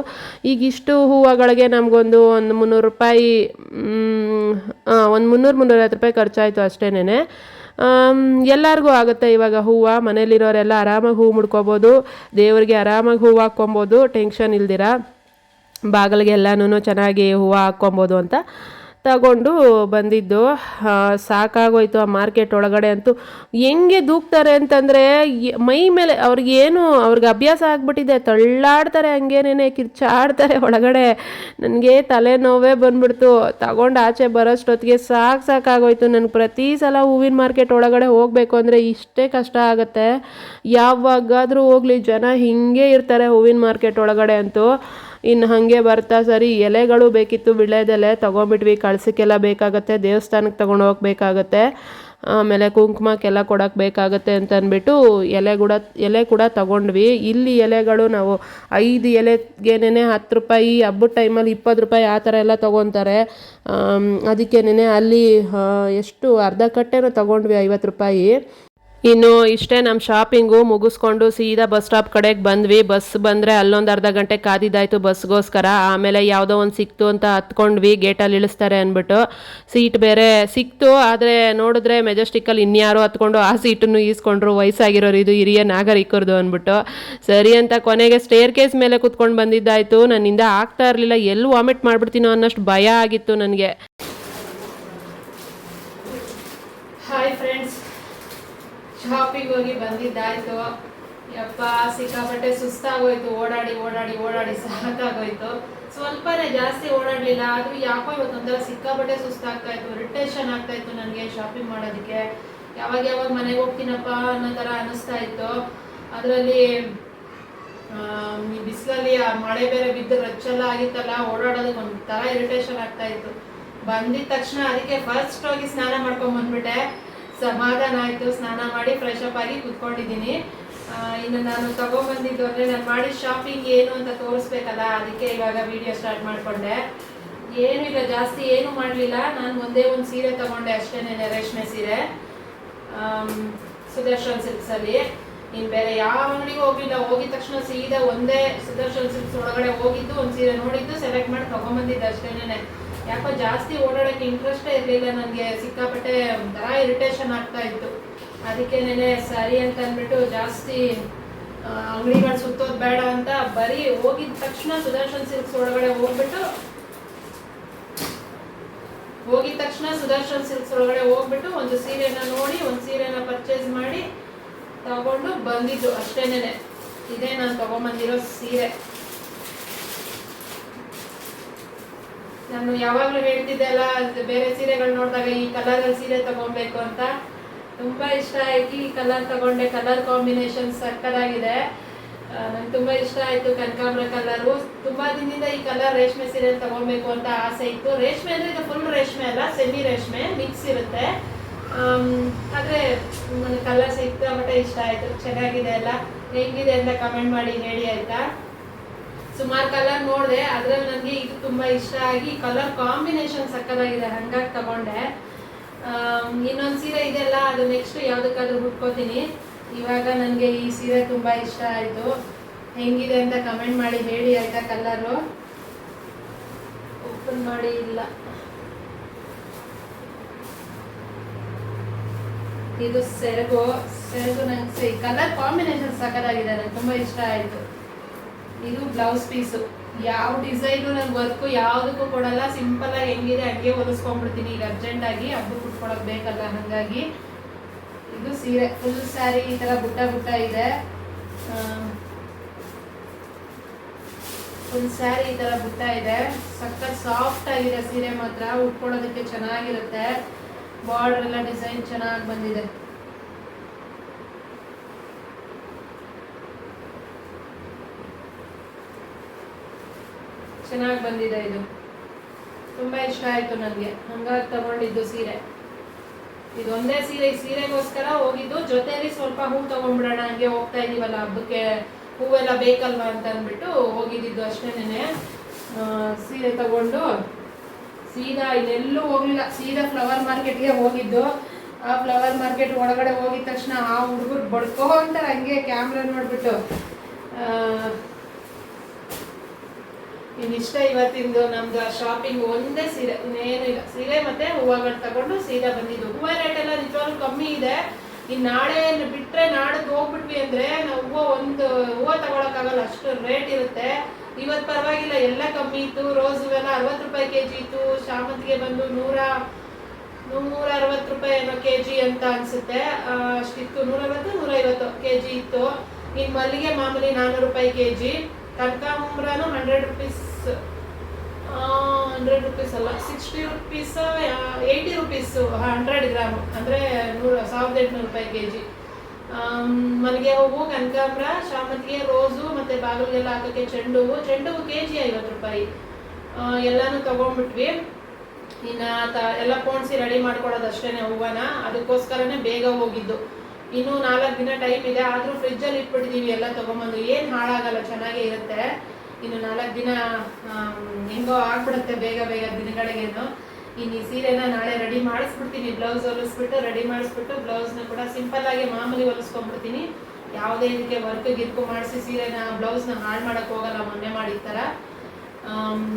ಈಗ ಇಷ್ಟು ಹೂವುಗಳಿಗೆ ನಮಗೊಂದು 300 ರೂಪಾಯಿ, ಒಂದು 300-350 ರೂಪಾಯಿ ಖರ್ಚಾಯಿತು ಅಷ್ಟೇನೆ. ಎಲ್ಲರಿಗೂ ಆಗುತ್ತೆ ಇವಾಗ ಹೂವು. ಮನೇಲಿರೋರೆಲ್ಲ ಆರಾಮಾಗಿ ಹೂವು ಮುಡ್ಕೋಬೋದು, ದೇವರಿಗೆ ಆರಾಮಾಗಿ ಹೂವು ಹಾಕ್ಕೊಬೋದು, ಟೆನ್ಷನ್ ಇಲ್ದಿರ. ಬಾಗಿಲಿಗೆಲ್ಲನೂ ಚೆನ್ನಾಗಿ ಹೂವು ಹಾಕ್ಕೊಬೋದು ಅಂತ ತಗೊಂಡು ಬಂದಿದ್ದು. ಸಾಕಾಗೋಯ್ತು. ಆ ಮಾರ್ಕೆಟ್ ಒಳಗಡೆ ಅಂತೂ ಹೆಂಗೆ ದೂಕ್ತಾರೆ ಅಂತಂದರೆ ಮೈ ಮೇಲೆ ಅವ್ರಿಗೆ ಅಭ್ಯಾಸ ಆಗಿಬಿಟ್ಟಿದೆ. ತಳ್ಳಾಡ್ತಾರೆ, ಹಂಗೇನೇ ಕಿರ್ಚಾಡ್ತಾರೆ ಒಳಗಡೆ. ನನಗೆ ತಲೆನೋವೇ ಬಂದ್ಬಿಡ್ತು. ತಗೊಂಡು ಆಚೆ ಬರೋಷ್ಟೊತ್ತಿಗೆ ಸಾಕಾಗೋಯ್ತು. ನನಗೆ ಪ್ರತಿ ಸಲ ಹೂವಿನ ಮಾರ್ಕೆಟ್ ಒಳಗಡೆ ಹೋಗಬೇಕು ಅಂದರೆ ಇಷ್ಟೇ ಕಷ್ಟ ಆಗುತ್ತೆ. ಯಾವಾಗಾದರೂ ಹೋಗಲಿ ಜನ ಹಿಂಗೆ ಇರ್ತಾರೆ ಹೂವಿನ ಮಾರ್ಕೆಟ್ ಒಳಗಡೆ ಅಂತೂ. ಇನ್ನು ಹಾಗೆ ಬರ್ತಾ ಸರಿ ಎಲೆಗಳು ಬೇಕಿತ್ತು, ವಿಳ್ಯದೆಲೆ ತೊಗೊಂಬಿಟ್ವಿ. ಕಳ್ಸಕ್ಕೆಲ್ಲ ಬೇಕಾಗತ್ತೆ, ದೇವಸ್ಥಾನಕ್ಕೆ ತೊಗೊಂಡು ಹೋಗ್ಬೇಕಾಗತ್ತೆ, ಆಮೇಲೆ ಕುಂಕುಮಕ್ಕೆಲ್ಲ ಕೊಡೋಕೆ ಬೇಕಾಗತ್ತೆ ಅಂತ ಅಂದ್ಬಿಟ್ಟು ಎಲೆ ಕೂಡ ತೊಗೊಂಡ್ವಿ. ಇಲ್ಲಿ ಎಲೆಗಳು ನಾವು 5 ಎಲೆಗೇನೆ 10 ರೂಪಾಯಿ, ಹಬ್ಬದ ಟೈಮಲ್ಲಿ 20 ರೂಪಾಯಿ ಆ ಥರ ಎಲ್ಲ ತೊಗೊತಾರೆ. ಅದಕ್ಕೇನೆ ಅಲ್ಲಿ ಎಷ್ಟು ಅರ್ಧ ಕಟ್ಟೆನೂ ತೊಗೊಂಡ್ವಿ 50 ರೂಪಾಯಿ. ಇನ್ನು ಇಷ್ಟೇ ನಮ್ಮ ಶಾಪಿಂಗು ಮುಗಿಸ್ಕೊಂಡು ಸೀದಾ ಬಸ್ ಸ್ಟಾಪ್ ಕಡೆಗೆ ಬಂದ್ವಿ. ಬಸ್ ಬಂದರೆ ಅಲ್ಲೊಂದು ಅರ್ಧ ಗಂಟೆ ಕಾದಿದ್ದಾಯಿತು ಬಸ್ಗೋಸ್ಕರ. ಆಮೇಲೆ ಯಾವುದೋ ಒಂದು ಸಿಕ್ತು ಅಂತ ಹತ್ಕೊಂಡ್ವಿ, ಗೇಟಲ್ಲಿ ಇಳಿಸ್ತಾರೆ ಅಂದ್ಬಿಟ್ಟು. ಸೀಟ್ ಬೇರೆ ಸಿಕ್ತು, ಆದರೆ ನೋಡಿದ್ರೆ ಮೆಜೆಸ್ಟಿಕ್ಕಲ್ಲಿ ಇನ್ಯಾರೋ ಹತ್ಕೊಂಡು ಆ ಸೀಟನ್ನು ಈಸ್ಕೊಂಡ್ರು. ವಯಸ್ಸಾಗಿರೋರು, ಇದು ಹಿರಿಯ ನಾಗರಿಕರದು ಅಂದ್ಬಿಟ್ಟು. ಸರಿ ಅಂತ ಕೊನೆಗೆ ಸ್ಟೇರ್ ಕೇಸ್ ಮೇಲೆ ಕುತ್ಕೊಂಡು ಬಂದಿದ್ದಾಯಿತು. ನನ್ನಿಂದ ಆಗ್ತಾ ಇರಲಿಲ್ಲ, ಎಲ್ಲಿ ವಾಮಿಟ್ ಮಾಡಿಬಿಡ್ತೀನೋ ಅನ್ನೋಷ್ಟು ಭಯ ಆಗಿತ್ತು ನನಗೆ. ಹಾಯ್ ಫ್ರೆಂಡ್ಸ್, ಶಾಪಿಂಗ್ ಹೋಗಿ ಬಂದಿದ್ದಾಯಿತು. ಯಪ್ಪ ಸಿಕ್ಕಾಪಟ್ಟೆ ಸುಸ್ತಾಗೋಯ್ತು. ಓಡಾಡಿ ಸಾಕಾಗೋಯ್ತು. ಸ್ವಲ್ಪನೇ, ಜಾಸ್ತಿ ಓಡಾಡಲಿಲ್ಲ. ಆದರೂ ಯಾಕೋ ಇವತ್ತೊಂಥರ ಸಿಕ್ಕಾಪಟ್ಟೆ ಸುಸ್ತಾಗ್ತಾಯಿತ್ತು, ಇರಿಟೇಷನ್ ಆಗ್ತಾಯಿತ್ತು ನನಗೆ ಶಾಪಿಂಗ್ ಮಾಡೋದಕ್ಕೆ. ಯಾವಾಗ ಮನೆಗೆ ಹೋಗ್ತೀನಪ್ಪ ಅನ್ನೋ ಥರ ಅನ್ನಿಸ್ತಾ ಇತ್ತು. ಅದರಲ್ಲಿ ಬಿಸಿಲಲ್ಲಿ ಮಳೆ ಬೇರೆ ಬಿದ್ದು ರಚ್ಚೆಲ್ಲ ಆಗಿತ್ತಲ್ಲ, ಓಡಾಡೋದಕ್ಕೆ ಒಂಥರ ಇರಿಟೇಷನ್ ಆಗ್ತಾಯಿತ್ತು. ಬಂದಿದ ತಕ್ಷಣ ಅದಕ್ಕೆ ಫಸ್ಟ್ ಹೋಗಿ ಸ್ನಾನ ಮಾಡ್ಕೊಂಬಂದ್ಬಿಟ್ಟೆ. ಸಮಾಧಾನ ಆಯಿತು. ಸ್ನಾನ ಮಾಡಿ ಫ್ರೆಶ್ ಅಪ್ ಆಗಿ ಕೂತ್ಕೊಂಡಿದ್ದೀನಿ. ಇನ್ನು ನಾನು ತಗೊಂಡ್ಬಂದಿದ್ದು ಅಂದರೆ ನಾನು ಮಾಡಿದ ಶಾಪಿಂಗ್ ಏನು ಅಂತ ತೋರಿಸ್ಬೇಕಲ್ಲ, ಅದಕ್ಕೆ ಇವಾಗ ವಿಡಿಯೋ ಸ್ಟಾರ್ಟ್ ಮಾಡಿಕೊಂಡೆ. ಏನೂ ಇಲ್ಲ, ಜಾಸ್ತಿ ಏನೂ ಮಾಡಲಿಲ್ಲ. ನಾನು ಒಂದೇ ಒಂದು ಸೀರೆ ತೊಗೊಂಡೆ ಅಷ್ಟೇನೆ, ರೇಷ್ಮೆ ಸೀರೆ, ಸುದರ್ಶನ್ ಸಿಲ್ಕ್ಸಲ್ಲಿ. ಇನ್ನು ಬೇರೆ ಯಾವ ಅಂಗಡಿಗೂ ಹೋಗಿಲ್ಲ. ಹೋಗಿದ ತಕ್ಷಣ ಸೀದಾ ಒಂದೇ ಸುದರ್ಶನ್ ಸಿಲ್ಕ್ಸ್ ಒಳಗಡೆ ಹೋಗಿದ್ದು ಒಂದು ಸೀರೆ ನೋಡಿದ್ದು ಸೆಲೆಕ್ಟ್ ಮಾಡಿ ತೊಗೊಂಬಂದಿದ್ದೆ ಅಷ್ಟೇನೆ. ಯಾಕೋ ಜಾಸ್ತಿ ಓಡಾಡೋಕ್ಕೆ ಇಂಟ್ರೆಸ್ಟೇ ಇರಲಿಲ್ಲ ನನಗೆ. ಸಿಕ್ಕಾಪಟ್ಟೆ ಒಂಥರ ಇರಿಟೇಷನ್ ಆಗ್ತಾ ಇತ್ತು. ಅದಕ್ಕೇನೆ ಸರಿ ಅಂತ ಅಂದ್ಬಿಟ್ಟು ಜಾಸ್ತಿ ಅಂಗಡಿಗಳು ಸುತ್ತೋದು ಬೇಡ ಅಂತ ಬರೀ ಹೋಗಿದ ತಕ್ಷಣ ಸುದರ್ಶನ್ ಸಿಲ್ಕ್ಸ್ ಒಳಗಡೆ ಹೋಗ್ಬಿಟ್ಟು ಒಂದು ಸೀರೆನ ನೋಡಿ ಒಂದು ಸೀರೆನ ಪರ್ಚೇಸ್ ಮಾಡಿ ತಗೊಂಡು ಬಂದಿದ್ದು ಅಷ್ಟೇನೆ. ಇದೇ ನಾನು ತಗೊಂಬಂದಿರೋ ಸೀರೆ. ನಾನು ಯಾವಾಗಲೂ ಹೇಳ್ತಿದ್ದೆ ಅಲ್ಲ, ಬೇರೆ ಸೀರೆಗಳು ನೋಡಿದಾಗ ಈ ಕಲರಲ್ಲಿ ಸೀರೆ ತಗೊಬೇಕು ಅಂತ. ತುಂಬಾ ಇಷ್ಟ ಆಯ್ತು. ಈ ಕಲರ್ ತಗೊಂಡೆ. ಕಲರ್ ಕಾಂಬಿನೇಷನ್ ಸಕ್ಕತ್ತಾಗಿದೆ. ನಂಗೆ ತುಂಬಾ ಇಷ್ಟ ಆಯ್ತು. ಕನಕಾಂಬರ ಕಲರು. ತುಂಬಾ ದಿನದಿಂದ ಈ ಕಲರ್ ರೇಷ್ಮೆ ಸೀರೆ ತಗೊಬೇಕು ಅಂತ ಆಸೆ ಇತ್ತು. ರೇಷ್ಮೆ ಅಂದ್ರೆ ಇದು ಫುಲ್ ರೇಷ್ಮೆ ಅಲ್ಲ, ಸೆಮಿ ರೇಷ್ಮೆ ಮಿಕ್ಸ್ ಇರುತ್ತೆ. ಆದ್ರೆ ನನಗೆ ಕಲರ್ ಸಿಕ್ಕಾಪಟ್ಟೆ ಇಷ್ಟ ಆಯ್ತು. ಚೆನ್ನಾಗಿದೆ ಅಲ್ಲ, ಹೇಗಿದೆ ಅಂತ ಕಮೆಂಟ್ ಮಾಡಿ ಹೇಳಿ ಆಯ್ತಾ. ಸುಮಾರು ಕಲರ್ ನೋಡಿದೆ, ಅದ್ರಲ್ಲಿ ನನಗೆ ಇದು ತುಂಬಾ ಇಷ್ಟ ಆಗಿ ಕಲರ್ ಕಾಂಬಿನೇಷನ್ ಸಕ್ಕತ್ತಾಗಿದೆ, ಹಂಗಾಗಿ ತಗೊಂಡೆ. ಇನ್ನೊಂದು ಸೀರೆ ಇದೆಯಲ್ಲ, ಅದು ನೆಕ್ಸ್ಟ್ ಯಾವ್ದಕ್ಕಾದ್ರೂ ಹುಡ್ಕೋತೀನಿ. ಇವಾಗ ನನಗೆ ಈ ಸೀರೆ ತುಂಬಾ ಇಷ್ಟ ಆಯ್ತು. ಹೆಂಗಿದೆ ಅಂತ ಕಮೆಂಟ್ ಮಾಡಿ ಹೇಳಿ ಆಯ್ತಾ. ಕಲರು ಓಪನ್ ಮಾಡಿ ಇಲ್ಲ. ಇದು ಸೆರಗು ನಂಗೆ ಕಲರ್ ಕಾಂಬಿನೇಷನ್ ಸಕ್ಕತ್ತಾಗಿದೆ, ನಂಗೆ ತುಂಬಾ ಇಷ್ಟ ಆಯ್ತು. ಇದು ಬ್ಲೌಸ್ ಪೀಸು. ಯಾವ ಡಿಸೈನು ನಂಗೆ ವರ್ಕು ಯಾವುದಕ್ಕೂ ಕೊಡಲ್ಲ. ಸಿಂಪಲ್ ಆಗಿ ಹೆಂಗಿದೆ ಹಂಗೆ ಹೊಲಿಸ್ಕೊಂಡ್ಬಿಡ್ತೀನಿ. ಈಗ ಅರ್ಜೆಂಟ್ ಆಗಿ ಹಬ್ಬಕ್ಕೆ ಉಟ್ಕೊಳಕ್ ಬೇಕಲ್ಲ, ಹಾಗಾಗಿ. ಇದು ಸೀರೆ ಫುಲ್ ಸ್ಯಾರಿ ಈ ತರ ಬುಟ್ಟ ಇದೆ. ಫುಲ್ ಸ್ಯಾರಿ ಈ ತರ ಬುಟ್ಟ ಇದೆ. ಸಖತ್ ಸಾಫ್ಟ್ ಆಗಿದೆ ಸೀರೆ ಮಾತ್ರ. ಉಟ್ಕೊಳ್ಳೋದಕ್ಕೆ ಚೆನ್ನಾಗಿರುತ್ತೆ. ಬಾರ್ಡರ್ ಎಲ್ಲ ಡಿಸೈನ್ ಚೆನ್ನಾಗಿ ಬಂದಿದೆ. ಚೆನ್ನಾಗಿ ಬಂದಿದೆ. ಇದು ತುಂಬಾ ಇಷ್ಟ ಆಯ್ತು ನನಗೆ, ಹಂಗಾಗಿ ತಗೊಂಡಿದ್ದು ಸೀರೆ. ಇದೊಂದೇ ಸೀರೆ. ಈ ಸೀರೆಗೋಸ್ಕರ ಹೋಗಿದ್ದು. ಜೊತೆಲಿ ಸ್ವಲ್ಪ ಹೂ ತಗೊಂಡ್ಬಿಡೋಣ, ಹಂಗೆ ಹೋಗ್ತಾ ಇದೀವಲ್ಲ ಹಬ್ಬಕ್ಕೆ, ಹೂವೆಲ್ಲ ಬೇಕಲ್ವಾ ಅಂತ ಅಂದ್ಬಿಟ್ಟು ಹೋಗಿದ್ದು ಅಷ್ಟೇನೆ. ಸೀರೆ ತಗೊಂಡು ಸೀದಾ ಇಲ್ಲೆಲ್ಲೂ ಹೋಗ್ಲಿಲ್ಲ, ಸೀದಾ ಫ್ಲವರ್ ಮಾರ್ಕೆಟ್ಗೆ ಹೋಗಿದ್ದು. ಆ ಫ್ಲವರ್ ಮಾರ್ಕೆಟ್ ಒಳಗಡೆ ಹೋಗಿದ ತಕ್ಷಣ ಆ ಹುಡುಗರು ಬಡ್ಕೋ ಅಂತಾರೆ ಹಂಗೆ ಕ್ಯಾಮ್ರಾ ನೋಡ್ಬಿಟ್ಟು. ಇನ್ನಿಷ್ಟ ಇವತ್ತಿಂದು ನಮ್ದು ಶಾಪಿಂಗ್. ಒಂದೇ ಸೀರೆ, ಇನ್ನೇನು ಇಲ್ಲ. ಸೀರೆ ಮತ್ತೆ ಹೂವುಗಳು ತಗೊಂಡು ಸೀದಾ ಬಂದಿದ್ದು. ಹೂವು ರೇಟ್ ಎಲ್ಲ ನಿಜವಾಗ್ಲೂ ಕಮ್ಮಿ ಇದೆ. ಇನ್ನು ನಾಳೆ ಬಿಟ್ರೆ ನಾಡದ್ದು ಹೋಗ್ಬಿಟ್ವಿ ಅಂದ್ರೆ ನಾವು ಒಂದು ಹೂವು ತಗೊಳಕ್ಕಾಗಲ್ಲ, ಅಷ್ಟು ರೇಟ್ ಇರುತ್ತೆ. ಇವತ್ತು ಪರವಾಗಿಲ್ಲ, ಎಲ್ಲ ಕಮ್ಮಿ ಇತ್ತು. ರೋಸ್ ಹೂವೆಲ್ಲ 60 ರೂಪಾಯಿ ಕೆಜಿ ಇತ್ತು. ಶಾಮಂತಿಗೆ ಬಂದು 160 ರೂಪಾಯಿ ಏನೋ ಕೆಜಿ ಅಂತ ಅನ್ಸುತ್ತೆ, ಅಷ್ಟಿತ್ತು. 160-150 ಕೆಜಿ ಇತ್ತು. ಇನ್ನು ಮಲ್ಲಿಗೆ ಮಾಮೂಲಿ 400 ರೂಪಾಯಿ ಕೆಜಿ. ಕನಕಾಂಬ್ರನು 100 ರುಪೀಸ್ ಅಲ್ಲ, 60 ರುಪೀಸ್, 80 ರುಪೀಸು 100 ಗ್ರಾಮ್, ಅಂದರೆ 1800 ರೂಪಾಯಿ ಕೆಜಿ. ಮಲ್ಲಿಗೆ ಹೂವು, ಕನಕಾಂಬ್ರ, ಶಾಮಂತಿಗೆ, ರೋಸು, ಮತ್ತು ಬಾಗಿಲಿಗೆಲ್ಲ ಹಾಕೋಕ್ಕೆ ಚೆಂಡು ಹೂವು ಕೆಜಿ 50 ರೂಪಾಯಿ. ಎಲ್ಲಾನು ತಗೊಂಡ್ಬಿಟ್ವಿ. ಇನ್ನು ಎಲ್ಲ ಪೋಣಿಸಿ ರೆಡಿ ಮಾಡ್ಕೊಡೋದು ಅಷ್ಟೇ ಹೂವನ. ಅದಕ್ಕೋಸ್ಕರನೇ ಬೇಗ ಹೋಗಿದ್ದು. ಇನ್ನೂ 4 ದಿನ ಟೈಮ್ ಇದೆ. ಆದರೂ ಫ್ರಿಜ್ಜಲ್ಲಿ ಇಟ್ಬಿಟ್ಟಿದ್ದೀವಿ ಎಲ್ಲ ತೊಗೊಂಬಂದು. ಏನು ಹಾಳಾಗಲ್ಲ, ಚೆನ್ನಾಗೇ ಇರುತ್ತೆ. ಇನ್ನು 4 ದಿನ ಹೆಂಗೋ ಆಗ್ಬಿಡುತ್ತೆ ಬೇಗ ದಿನಗಳಿಗೇನು. ಇನ್ನು ಈ ಸೀರೆನ ನಾಳೆ ರೆಡಿ ಮಾಡಿಸ್ಬಿಡ್ತೀನಿ. ಬ್ಲೌಸ್ ಹೊಲಿಸ್ಬಿಟ್ಟು ರೆಡಿ ಮಾಡಿಸ್ಬಿಟ್ಟು ಬ್ಲೌಸ್ನ ಕೂಡ ಸಿಂಪಲ್ ಆಗಿ ಮಾಮೂಲಿ ಹೊಲಿಸ್ಕೊಂಡ್ಬಿಡ್ತೀನಿ. ಯಾವುದೇ ಇದಕ್ಕೆ ವರ್ಕ್ ಗಿರ್ಕು ಮಾಡಿಸಿ ಸೀರೆನ ಬ್ಲೌಸ್ನ ಹಾಳು ಮಾಡೋಕ್ಕೆ ಹೋಗಲ್ಲ, ಮೊನ್ನೆ ಮಾಡಿದ ಥರ.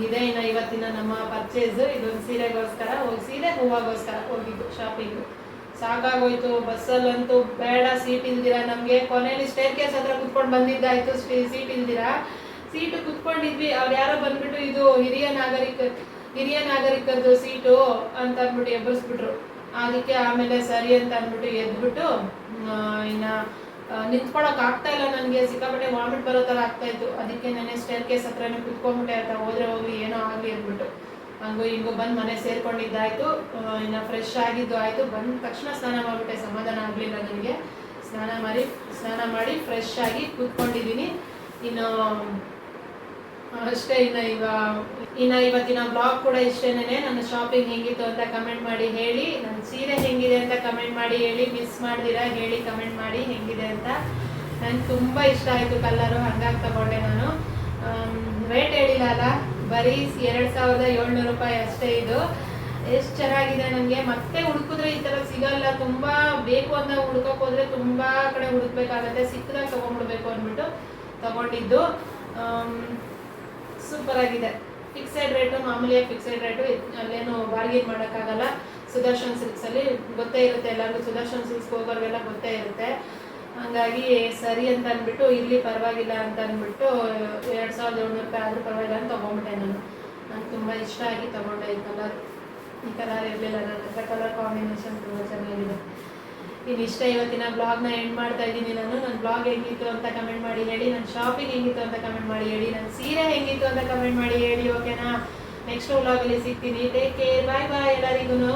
ಇದೇ ಇನ್ನು ಇವತ್ತಿನ ನಮ್ಮ ಪರ್ಚೇಸ್. ಇದೊಂದು ಸೀರೆಗೋಸ್ಕರ ಸೀರೆ ಹೂವಾಗೋಸ್ಕರ ಹೋಗಿದ್ದು ಶಾಪಿಂಗು. ಸಾಕಾಗೋಯ್ತು. ಬಸ್ಸಲ್ಲಂತೂ ಬೇಡ, ಸೀಟ್ ಇಲ್ದಿರ ನಮಗೆ. ಕೊನೆಯಲ್ಲಿ ಸ್ಟೇರ್ ಕೇಸ್ ಹತ್ರ ಕುತ್ಕೊಂಡು ಬಂದಿದ್ದಾಯ್ತು, ಸೀಟ್ ಇಲ್ದಿರ. ಸೀಟು ಕುತ್ಕೊಂಡಿದ್ವಿ. ಅವ್ರು ಯಾರೋ ಬಂದ್ಬಿಟ್ಟು ಇದು ಹಿರಿಯ ನಾಗರಿಕರದು ಸೀಟು ಅಂತ ಅಂದ್ಬಿಟ್ಟು ಎಬ್ಬರಿಸ್ಬಿಟ್ರು. ಅದಕ್ಕೆ ಆಮೇಲೆ ಸರಿ ಅಂತ ಅಂದ್ಬಿಟ್ಟು ಎದ್ಬಿಟ್ಟು ಇನ್ನು ನಿಂತ್ಕೊಳಕ್ ಆಗ್ತಾ ಇಲ್ಲ ನನಗೆ. ಸಿಕ್ಕಾಪಟ್ಟೆ ವಾಮಿಟ್ ಬರೋ ಥರ ಆಗ್ತಾ ಇತ್ತು. ಅದಕ್ಕೆ ನಾನೇ ಸ್ಟೇರ್ ಕೇಸ್ ಹತ್ರನೇ ಕುತ್ಕೊಂಡ್ಬಿಟ್ಟೆ ಅಂತ. ಹೋದ್ರೆ ಹೋಗಿ ಏನೋ ಆಗಲಿ ಅಂದ್ಬಿಟ್ಟು ಹಂಗೋ ಹಿಂಗೋ ಬಂದು ಮನೆ ಸೇರ್ಕೊಂಡಿದ್ದಾಯ್ತು. ಇನ್ನು ಫ್ರೆಶ್ ಆಗಿದ್ದು ಆಯಿತು. ಬಂದ ತಕ್ಷಣ ಸ್ನಾನ ಮಾಡಿಬಿಟ್ಟೆ, ಸಮಾಧಾನ ಆಗಲಿಲ್ಲ ನನಗೆ. ಸ್ನಾನ ಮಾಡಿ ಫ್ರೆಶ್ ಆಗಿ ಕೂತ್ಕೊಂಡಿದ್ದೀನಿ. ಇನ್ನು ಅಷ್ಟೇ. ಇನ್ನು ಇವತ್ತಿನ ಬ್ಲಾಗ್ ಕೂಡ ಇಷ್ಟೇನೆ. ನನ್ನ ಶಾಪಿಂಗ್ ಹೆಂಗಿತ್ತು ಅಂತ ಕಮೆಂಟ್ ಮಾಡಿ ಹೇಳಿ. ನನ್ನ ಸೀರೆ ಹೆಂಗಿದೆ ಅಂತ ಕಮೆಂಟ್ ಮಾಡಿ ಹೇಳಿ. ಮಿಸ್ ಮಾಡ್ದಿರಾ ಹೇಳಿ ಕಮೆಂಟ್ ಮಾಡಿ ಹೆಂಗಿದೆ ಅಂತ. ನನಗೆ ತುಂಬ ಇಷ್ಟ ಆಯಿತು ಕಲರು, ಹಂಗಾಗಿ ತಗೊಂಡೆ ನಾನು. ರೇಟ್ ಹೇಳಿಲ್ಲ ಅಲ್ಲ, ಬರೀ 2700 ರೂಪಾಯಿ ಅಷ್ಟೇ ಇದು. ಎಷ್ಟು ಚೆನ್ನಾಗಿದೆ. ನನಗೆ ಮತ್ತೆ ಹುಡುಕಿದ್ರೆ ಈ ಥರ ಸಿಗಲ್ಲ. ತುಂಬ ಬೇಕು ಅಂತ ಹುಡ್ಕಕ್ಕೆ ಹೋದರೆ ತುಂಬ ಕಡೆ ಹುಡುಕ್ಬೇಕಾಗತ್ತೆ. ಸಿಕ್ಕದಾಗ ತೊಗೊಂಡ್ಬಿಡ್ಬೇಕು ಅಂದ್ಬಿಟ್ಟು ತೊಗೊಂಡಿದ್ದು. ಸೂಪರ್ ಆಗಿದೆ. ಫಿಕ್ಸೆಡ್ ರೇಟು, ಮಾಮೂಲಿಯಾಗಿ ಫಿಕ್ಸೆಡ್ ರೇಟು, ಅಲ್ಲೇನು ಬಾರ್ಗೇನ್ ಮಾಡೋಕ್ಕಾಗಲ್ಲ. ಸುದರ್ಶನ್ ಸಿಲ್ಕ್ಸಲ್ಲಿ ಗೊತ್ತೇ ಇರುತ್ತೆ ಎಲ್ಲರಿಗೂ, ಸುದರ್ಶನ್ ಸಿಲ್ಕ್ಸ್ ಹೋಗೋರಿಗೆಲ್ಲ ಗೊತ್ತೇ ಇರುತ್ತೆ. ಹಾಗಾಗಿ ಸರಿ ಅಂತ ಅಂದ್ಬಿಟ್ಟು ಇಲ್ಲಿ ಪರವಾಗಿಲ್ಲ ಅಂತ ಅಂದ್ಬಿಟ್ಟು 2700 ರೂಪಾಯಿ ಆದರೂ ಪರವಾಗಿಲ್ಲ ಅಂತ ತೊಗೊಂಡ್ಬಿಟ್ಟೆ ನಾನು. ನಂಗೆ ತುಂಬ ಇಷ್ಟ ಆಗಿ ತೊಗೊಂಡೆ. ಈ ಕಲರ್ ಇರಲಿಲ್ಲ ನನ್ನ ಹತ್ರ. ಕಲರ್ ಕಾಂಬಿನೇಷನ್ ತುಂಬ ಚೆನ್ನಾಗಿದೆ. ಇಷ್ಟ ಇವತ್ತಿನ ಬ್ಲಾಗ್ನ ಎಂಡ್ ಮಾಡ್ತಾ ಇದ್ದೀನಿ ನಾನು. ನನ್ನ ಬ್ಲಾಗ್ ಹೆಂಗಿತ್ತು ಅಂತ ಕಮೆಂಟ್ ಮಾಡಿ ಹೇಳಿ. ನನ್ನ ಶಾಪಿಂಗ್ ಹೆಂಗಿತ್ತು ಅಂತ ಕಮೆಂಟ್ ಮಾಡಿ ಹೇಳಿ. ನನ್ನ ಸೀರೆ ಹೆಂಗಿತ್ತು ಅಂತ ಕಮೆಂಟ್ ಮಾಡಿ ಹೇಳಿ. ಓಕೆನಾ? ನೆಕ್ಸ್ಟ್ ವ್ಲಾಗಲ್ಲಿ ಸಿಗ್ತೀನಿ. Take care. ಬಾಯ್ ಬಾಯ್ ಎಲ್ಲರಿಗೂ.